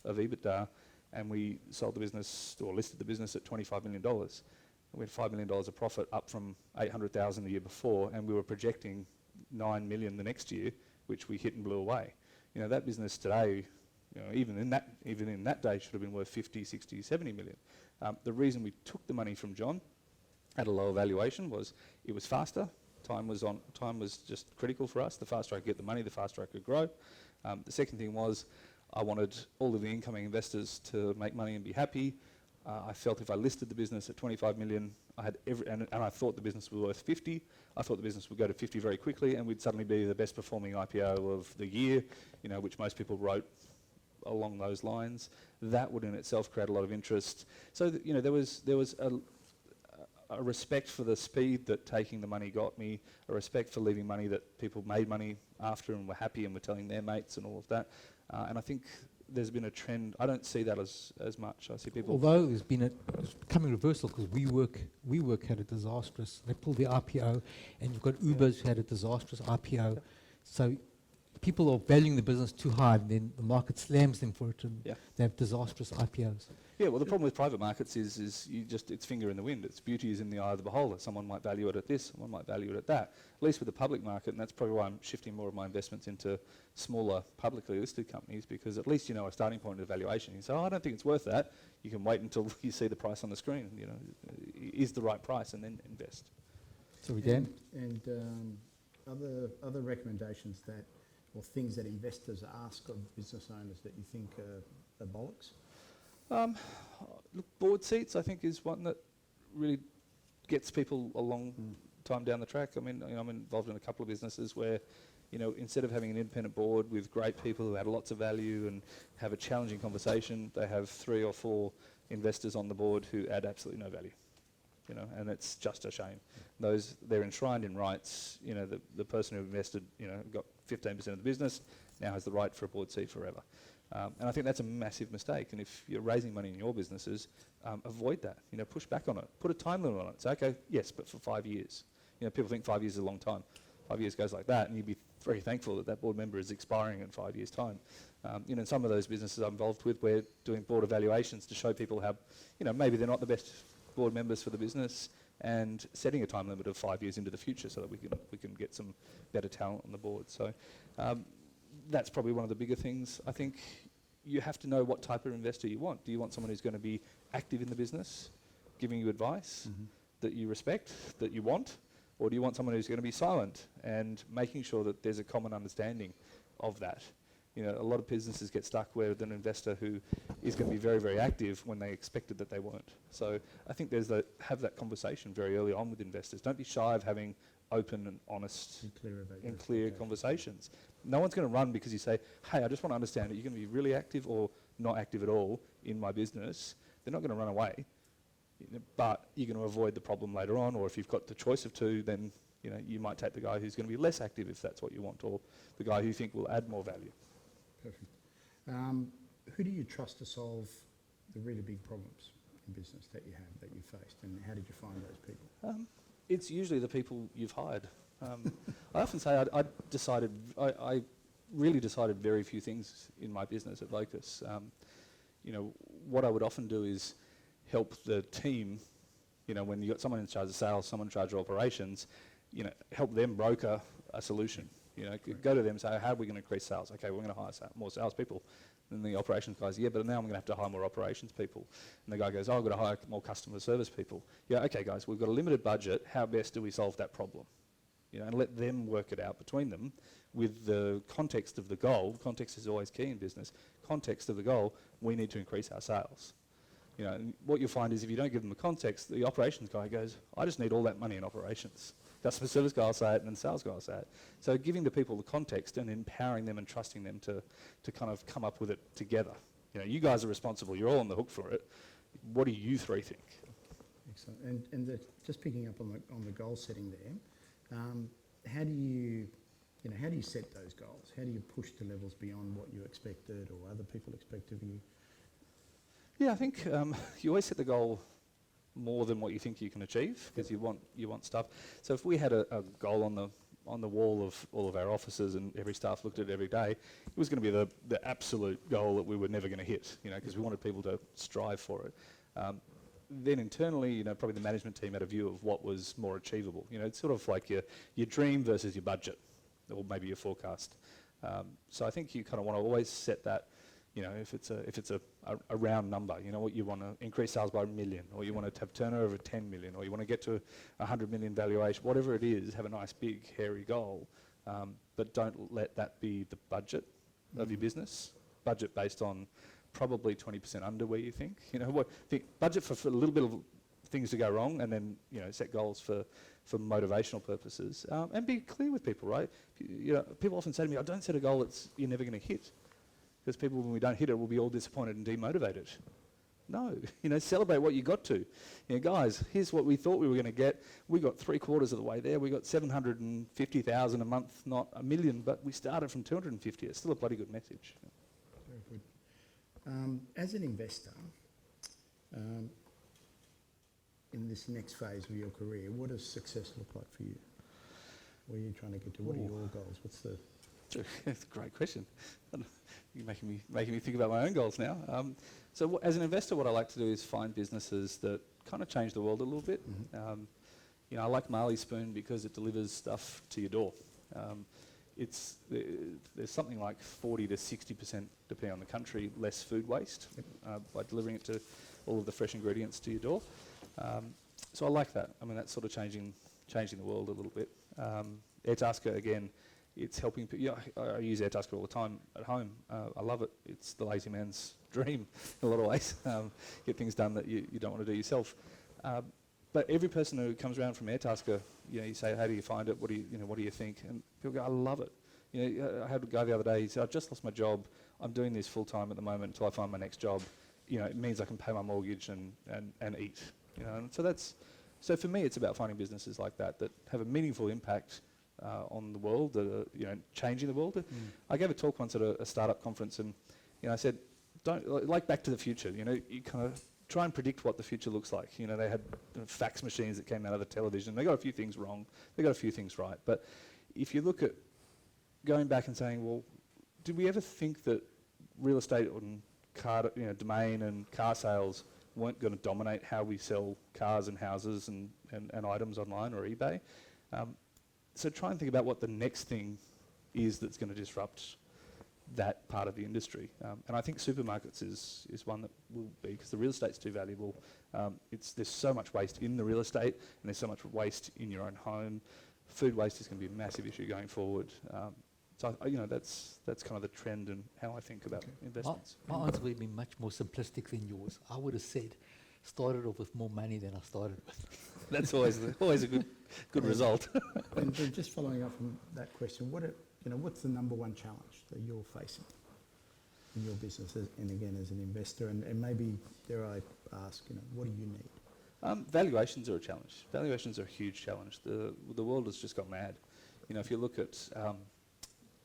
of EBITDA, and we sold the business or listed the business at $25 million. We had $5 million of profit, up from $800,000 the year before, and we were projecting $9 million the next year, which we hit and blew away. That business today, even in that day, should have been worth 50, 60, 70 million. The reason we took the money from Jon at a lower valuation was it was faster. Time was just critical for us. The faster I could get the money, the faster I could grow. The second thing was I wanted all of the incoming investors to make money and be happy. I felt if I listed the business at 25 million, I had and I thought the business was worth 50. I thought the business would go to 50 very quickly, and we'd suddenly be the best performing IPO of the year, which most people wrote along those lines. That would in itself create a lot of interest. So there was a respect for the speed that taking the money got me, a respect for leaving money that people made money after and were happy and were telling their mates and all of that. And I think there's been a trend. I don't see that as much. I see people. Although there's been it's coming reversal, because WeWork had a disastrous. They pulled the IPO, and you've got Uber's who had a disastrous IPO. So people are valuing the business too high, and then the market slams them for it, and they have disastrous IPOs. Yeah, well, the problem with private markets is it's finger in the wind. Its beauty is in the eye of the beholder. Someone might value it at this, someone might value it at that. At least with the public market, and that's probably why I'm shifting more of my investments into smaller publicly listed companies, because at least a starting point of valuation. You say, I don't think it's worth that. You can wait until you see the price on the screen, is the right price, and then invest. Sorry, Dan? And other recommendations or things that investors ask of business owners that you think are bollocks? Look, board seats, I think, is one that really gets people a long time down the track. I mean, I'm involved in a couple of businesses where, instead of having an independent board with great people who add lots of value and have a challenging conversation, they have 3 or 4 investors on the board who add absolutely no value. And it's just a shame. They're enshrined in rights. The person who invested, got 15% of the business, now has the right for a board seat forever. And I think that's a massive mistake. And if you're raising money in your businesses, avoid that. Push back on it. Put a time limit on it. Say, okay, yes, but for 5 years. People think 5 years is a long time. 5 years goes like that, and you'd be very thankful that board member is expiring in 5 years' time. In some of those businesses I'm involved with, we're doing board evaluations to show people how, maybe they're not the best board members for the business. and setting a time limit of 5 years into the future so that we can get some better talent on the board. So that's probably one of the bigger things. I think you have to know what type of investor you want. Do you want someone who's going to be active in the business, giving you advice that you respect, that you want? Or do you want someone who's going to be silent and making sure that there's a common understanding of that? You know, a lot of businesses get stuck with an investor who is going to be very, very active when they expected that they weren't. So I think have that conversation very early on with investors. Don't be shy of having open and honest and clear conversations. No one's going to run because you say, hey, I just want to understand that you're going to be really active or not active at all in my business. They're not going to run away. But you're going to avoid the problem later on, or if you've got the choice of two, then you might take the guy who's going to be less active if that's what you want, or the guy who you think will add more value. Perfect. Who do you trust to solve the really big problems in business that you have, that you faced, and how did you find those people? It's usually the people you've hired. I often say I really decided very few things in my business at Vocus. What I would often do is help the team, when you've got someone in charge of sales, someone in charge of operations, help them broker a solution. Go to them and say, how are we going to increase sales? Okay, we're going to hire more salespeople. And the operations guys, yeah, but now I'm going to have to hire more operations people. And the guy goes, I've got to hire more customer service people. Yeah, okay, guys, we've got a limited budget. How best do we solve that problem? And let them work it out between them with the context of the goal. Context is always key in business. Context of the goal, we need to increase our sales. And what you'll find is if you don't give them the context, the operations guy goes, I just need all that money in operations. Customer service guy will say it, and then sales guy will say it. So giving the people the context and empowering them and trusting them to kind of come up with it together. You guys are responsible. You're all on the hook for it. What do you three think? Excellent. And just picking up on the goal setting there, how do you set those goals? How do you push to levels beyond what you expected or other people expect of you? Yeah, I think you always set the goal more than what you think you can achieve, because you want stuff. So if we had a goal on the wall of all of our offices and every staff looked at it every day, it was going to be the absolute goal that we were never going to hit, because we wanted people to strive for it. Then internally, probably the management team had a view of what was more achievable. It's sort of like your dream versus your budget, or maybe your forecast. So I think you kind of want to always set that. If it's a round number, what you want to increase sales by 1 million, or you want to have turnover of 10 million, or you want to get to 100 million valuation, whatever it is, have a nice big hairy goal, but don't let that be the budget of your business. Budget based on probably 20% under where you think. Budget for a little bit of things to go wrong, and then set goals for motivational purposes, and be clear with people, right? People often say to me, "I don't set a goal that you're never going to hit." Because people, when we don't hit it, will be all disappointed and demotivated. No, celebrate what you got to. Guys, here's what we thought we were going to get. We got 3/4 of the way there. We got 750,000 a month, not 1 million, but we started from 250. It's still a bloody good message. Very good. As an investor, in this next phase of your career, what does success look like for you? Where are you trying to get to? What are your goals? That's a great question. You're making me think about my own goals now. So as an investor, what I like to do is find businesses that kind of change the world a little bit. Mm-hmm. I like Marley Spoon because it delivers stuff to your door. There's something like 40 to 60%, depending on the country, less food waste by delivering it to all of the fresh ingredients to your door. So I like that. I mean, that's sort of changing the world a little bit. Airtasker, again, it's helping people. I use Airtasker all the time at home. I love it. It's the lazy man's dream in a lot of ways. Get things done that you don't want to do yourself. But every person who comes around from Airtasker, you say, how do you find it? What do you think? And people go, I love it. I had a guy the other day. He said, I've just lost my job. I'm doing this full time at the moment until I find my next job. It means I can pay my mortgage and eat. And so for me, it's about finding businesses like that have a meaningful impact on the world, that are changing the world. I gave a talk once at a startup conference, and I said, don't like Back to the Future. You kind of try and predict what the future looks like. They had fax machines that came out of the television. They got a few things wrong. They got a few things right. But if you look at going back and saying, well, did we ever think that real estate and car, domain and car sales weren't going to dominate how we sell cars and houses and items online or eBay. So try and think about what the next thing is that's going to disrupt that part of the industry. And I think supermarkets is one that will be, because the real estate's too valuable. There's so much waste in the real estate, and there's so much waste in your own home. Food waste is going to be a massive issue going forward. So that's kind of the trend and how I think about investments. My answer would be much more simplistic than yours. I would have said, started off with more money than I started with. That's always a good result. And just following up from that question, what's the number one challenge that you're facing in your business, and again as an investor, and maybe dare I ask, what do you need? Valuations are a challenge. Valuations are a huge challenge. The world has just gone mad. If you look at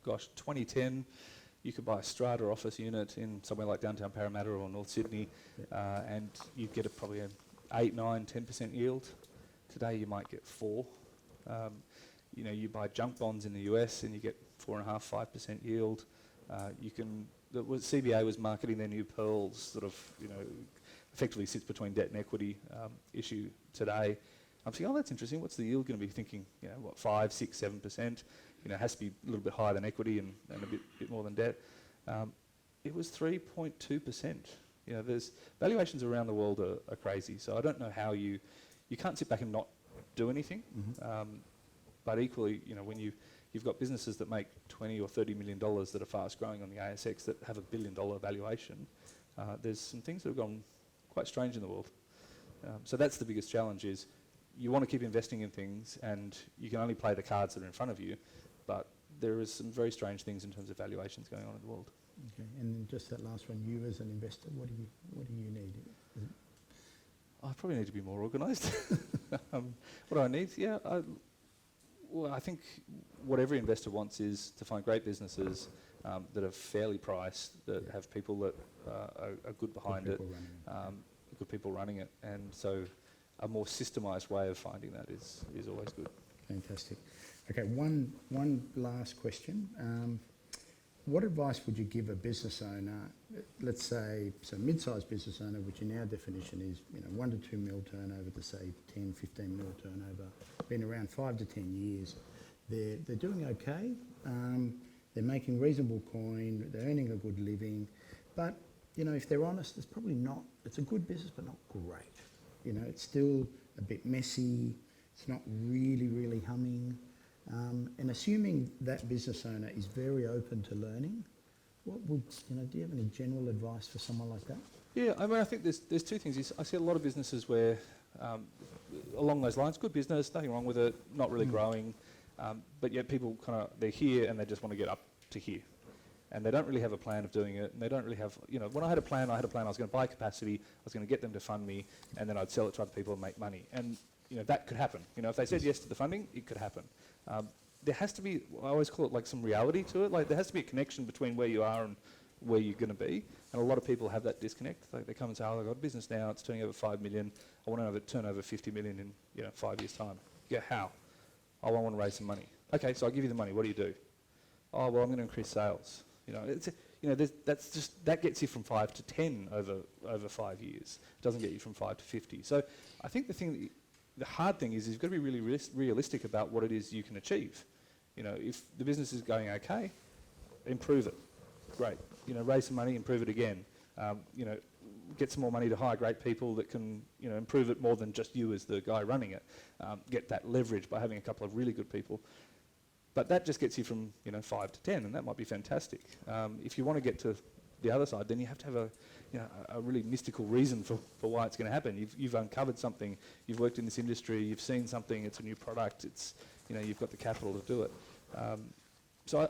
2010, you could buy a strata office unit in somewhere like downtown Parramatta or North Sydney, and you'd get probably an 8, 9, 10% yield. Today you might get 4. You buy junk bonds in the US and you get 4.5%, 5% yield. CBA was marketing their new pearls, sort of, effectively sits between debt and equity issue today. I'm thinking, that's interesting. What's the yield going to be? Thinking, 5, 6, 7%. It has to be a little bit higher than equity and a bit more than debt. It was 3.2%. There's valuations around the world are crazy. So I don't know how you can't sit back and not do anything. Mm-hmm. But equally, when you've got businesses that make $20 or $30 million that are fast growing on the ASX that have $1 billion valuation, there's some things that have gone quite strange in the world. So that's the biggest challenge is you want to keep investing in things and you can only play the cards that are in front of you, but there is some very strange things in terms of valuations going on in the world. Okay, and then just that last one, you as an investor, what do you need? I probably need to be more organised. What do I need? Yeah, I think what every investor wants is to find great businesses that are fairly priced, that have people that are good behind it, good people running it, and so a more systemised way of finding that is always good. Fantastic. Okay, one last question. What advice would you give a business owner, let's say, so mid-sized business owner, which in our definition is 1 to 2 mil turnover to say 10, 15 mil turnover, been around 5 to 10 years. They're doing okay. They're making reasonable coin. They're earning a good living, but if they're honest, it's probably not. It's a good business, but not great. It's still a bit messy. It's not really humming. And assuming that business owner is very open to learning, what would do you have any general advice for someone like that? Yeah, I think there's two things. I see a lot of businesses where, along those lines, good business, nothing wrong with it, not really growing, but yet people they're here and they just want to get up to here. And they don't really have a plan of doing it, and they don't really have, when I had a plan, I was going to buy capacity, I was going to get them to fund me, and then I'd sell it to other people and make money. And, that could happen. If they said yes to the funding, it could happen. There has to be, I always call it like some reality to it, like there has to be a connection between where you are and where you're going to be. And a lot of people have that disconnect. Like they come and say, I've got a business now, it's turning over 5 million, I want to turn over 50 million in 5 years' time. Yeah, how? Oh, I want to raise some money. Okay, so I'll give you the money, what do you do? Oh, well, I'm going to increase sales. That gets you from 5 to 10 over 5 years. It doesn't get you from 5 to 50. So I think the hard thing is you've got to be really realistic about what it is you can achieve. If the business is going okay, improve it. Great. Raise some money, improve it again. Get some more money to hire great people that can, improve it more than just you as the guy running it. Get that leverage by having a couple of really good people. But that just gets you from 5 to 10, and that might be fantastic. If you want to get to the other side, then you have to have a really mystical reason for why it's going to happen. You've uncovered something, you've worked in this industry, you've seen something, it's a new product, you've got the capital to do it. So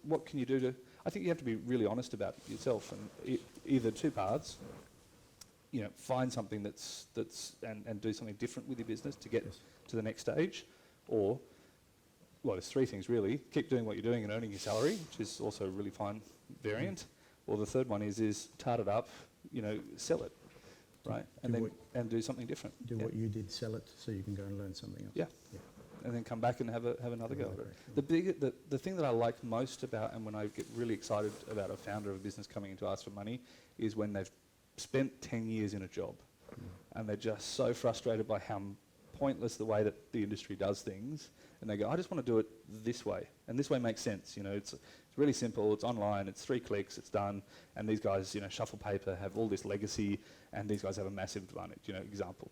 what can you do to? I think you have to be really honest about yourself, and either two paths. Find something that's and do something different with your business to get to the next stage, or well, there's three things really. Keep doing what you're doing and earning your salary, which is also a really fine variant. Or the third one is tart it up, sell it, right? And do something different. Do what you did, sell it so you can go and learn something else. Yeah. And then come back and have another go at it. The thing that I like most about, and when I get really excited about a founder of a business coming in to ask for money, is when they've spent 10 years in a job. And they're just so frustrated by how pointless the way that the industry does things. And they go, I just want to do it this way. And this way makes sense. You know, it's really simple. It's online. It's 3 clicks. It's done. And these guys, you know, shuffle paper, have all this legacy, and these guys have a massive advantage, you know, example.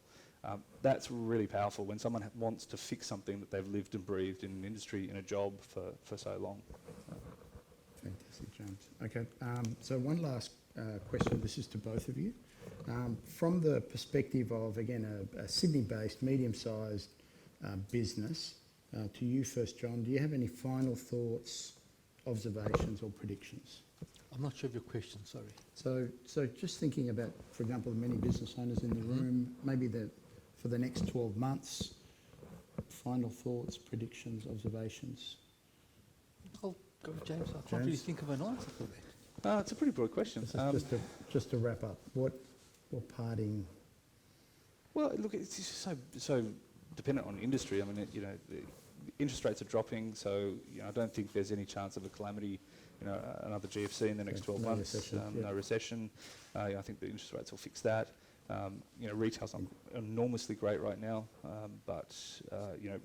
That's really powerful when someone wants to fix something that they've lived and breathed in an industry, in a job for so long. Fantastic, James. Okay, so one last question. This is to both of you. From the perspective of, again, a Sydney-based, medium-sized business, to you first, Jon, do you have any final thoughts, observations or predictions? I'm not sure of your question, sorry. So just thinking about, for example, the many business owners in the room, maybe for the next 12 months, final thoughts, predictions, observations? I'll go with James. I can't really think of an answer for that. It's a pretty broad question. Just to wrap up, what parting? Well, look, it's just so dependent on industry. I mean, you know, the interest rates are dropping, so you know, I don't think there's any chance of a calamity, you know, another GFC in the next 12 months. No recession. I think the interest rates will fix that. You know, retail's enormously great right now, but you know,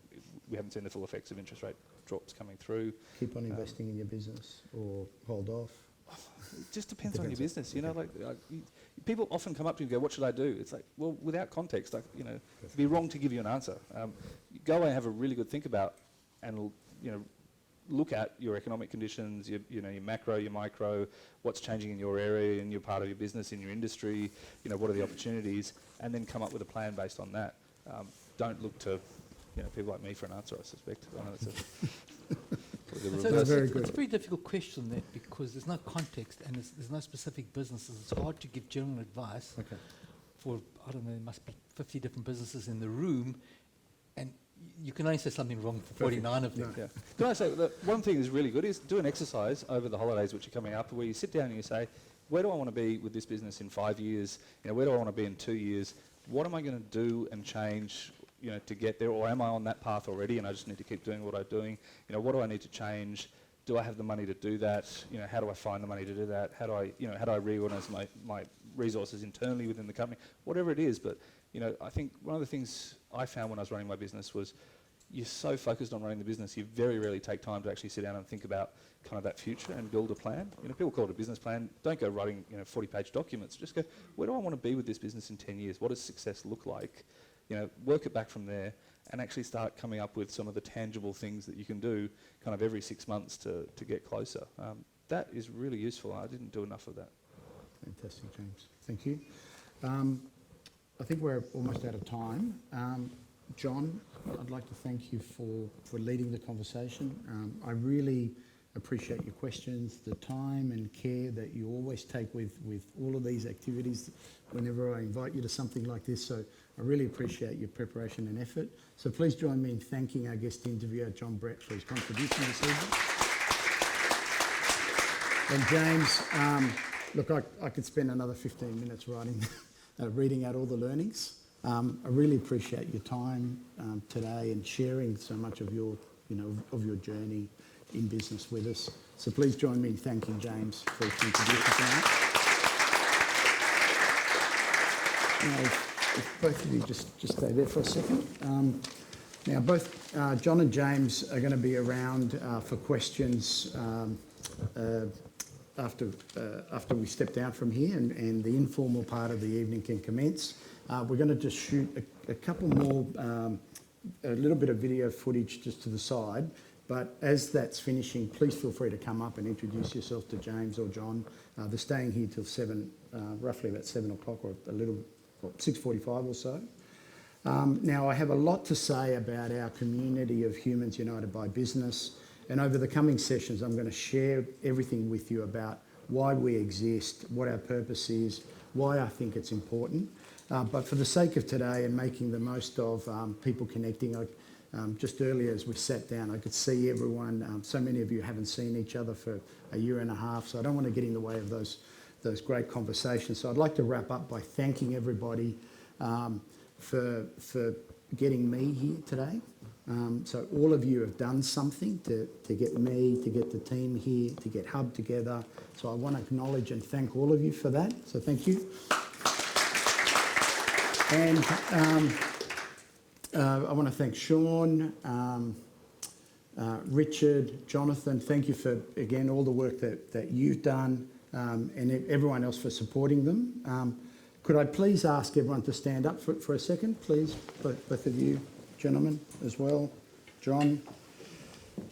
we haven't seen the full effects of interest rate drops coming through. Keep on investing in your business or hold off? It just depends on your business. You know, like people often come up to you and go, "What should I do?" It's like, well, without context, like, you know, it'd be wrong to give you an answer. Go away and have a really good think about, and you know, look at your economic conditions, you know, your macro, your micro, what's changing in your area, in your part of your business, in your industry, you know, what are the opportunities, and then come up with a plan based on that. Don't look to, you know, people like me for an answer, I suspect. I know that's It's very a good. very difficult question, that, because there's no context and there's no specific businesses. It's hard to give general advice for, I don't know, there must be 50 different businesses in the room, and you can only say something wrong for 49 of them. Yeah. Can I say, that one thing is really good is do an exercise over the holidays which are coming up, where you sit down and you say, where do I want to be with this business in 5 years? You know, where do I want to be in 2 years? What am I going to do and change, you know, to get there? Or am I on that path already and I just need to keep doing what I'm doing? You know, what do I need to change? Do I have the money to do that? You know, how do I find the money to do that? How do I reorganize my resources internally within the company? Whatever it is. But, you know, I think one of the things I found when I was running my business was, you're so focused on running the business, you very rarely take time to actually sit down and think about kind of that future and build a plan. You know, people call it a business plan. Don't go writing, you know, 40-page documents. Just go, where do I want to be with this business in 10 years? What does success look like? You know, work it back from there and actually start coming up with some of the tangible things that you can do kind of every 6 months to get closer. That is really useful. I didn't do enough of that. Fantastic, James. Thank you. I think we're almost out of time. Jon, I'd like to thank you for leading the conversation. I really appreciate your questions, the time and care that you always take with all of these activities whenever I invite you to something like this. So I really appreciate your preparation and effort. So please join me in thanking our guest interviewer, Jon Brett, for his contribution this evening. And James, look, I could spend another 15 minutes reading out all the learnings. I really appreciate your time today and sharing so much of your, of your journey in business with us. So please join me in thanking James for his contribution tonight. Now, if both of you just stay there for a second. Now, both Jon and James are going to be around for questions after we step down from here and the informal part of the evening can commence. We're going to just shoot a couple more, a little bit of video footage just to the side. But as that's finishing, please feel free to come up and introduce yourself to James or Jon. They're staying here till 7, roughly about 7 o'clock or 6:45 or so. Now, I have a lot to say about our community of Humans United by Business. And over the coming sessions, I'm going to share everything with you about why we exist, what our purpose is, why I think it's important. But for the sake of today and making the most of people connecting, just earlier as we sat down, I could see everyone. So many of you haven't seen each other for a year and a half, so I don't want to get in the way of those great conversations. So I'd like to wrap up by thanking everybody for getting me here today. So all of you have done something to get me, to get the team here, to get Hub together. So I want to acknowledge and thank all of you for that. So thank you. And I want to thank Sean, Richard, Jonathan. Thank you for, again, all the work that you've done, and everyone else for supporting them. Could I please ask everyone to stand up for a second, please? Both of you gentlemen as well. John.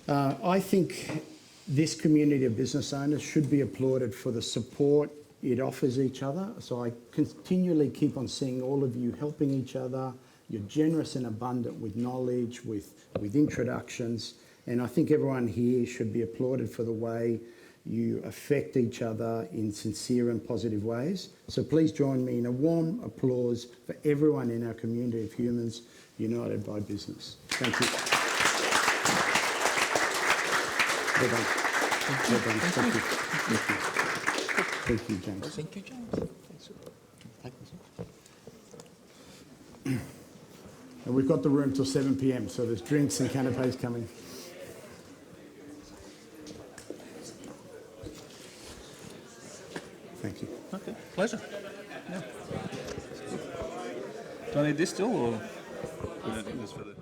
I think this community of business owners should be applauded for the support it offers each other. So I continually keep on seeing all of you helping each other. You're generous and abundant with knowledge, with introductions. And I think everyone here should be applauded for the way you affect each other in sincere and positive ways. So please join me in a warm applause for everyone in our community of humans united by business. Thank you. Well done. Well done. Thank you. Thank you. Thank you, James. Thank you, James. And we've got the room till 7 p.m, so there's drinks and canapes coming. Thank you. Okay, pleasure. Yeah. Do I need this still, or we don't need this for the...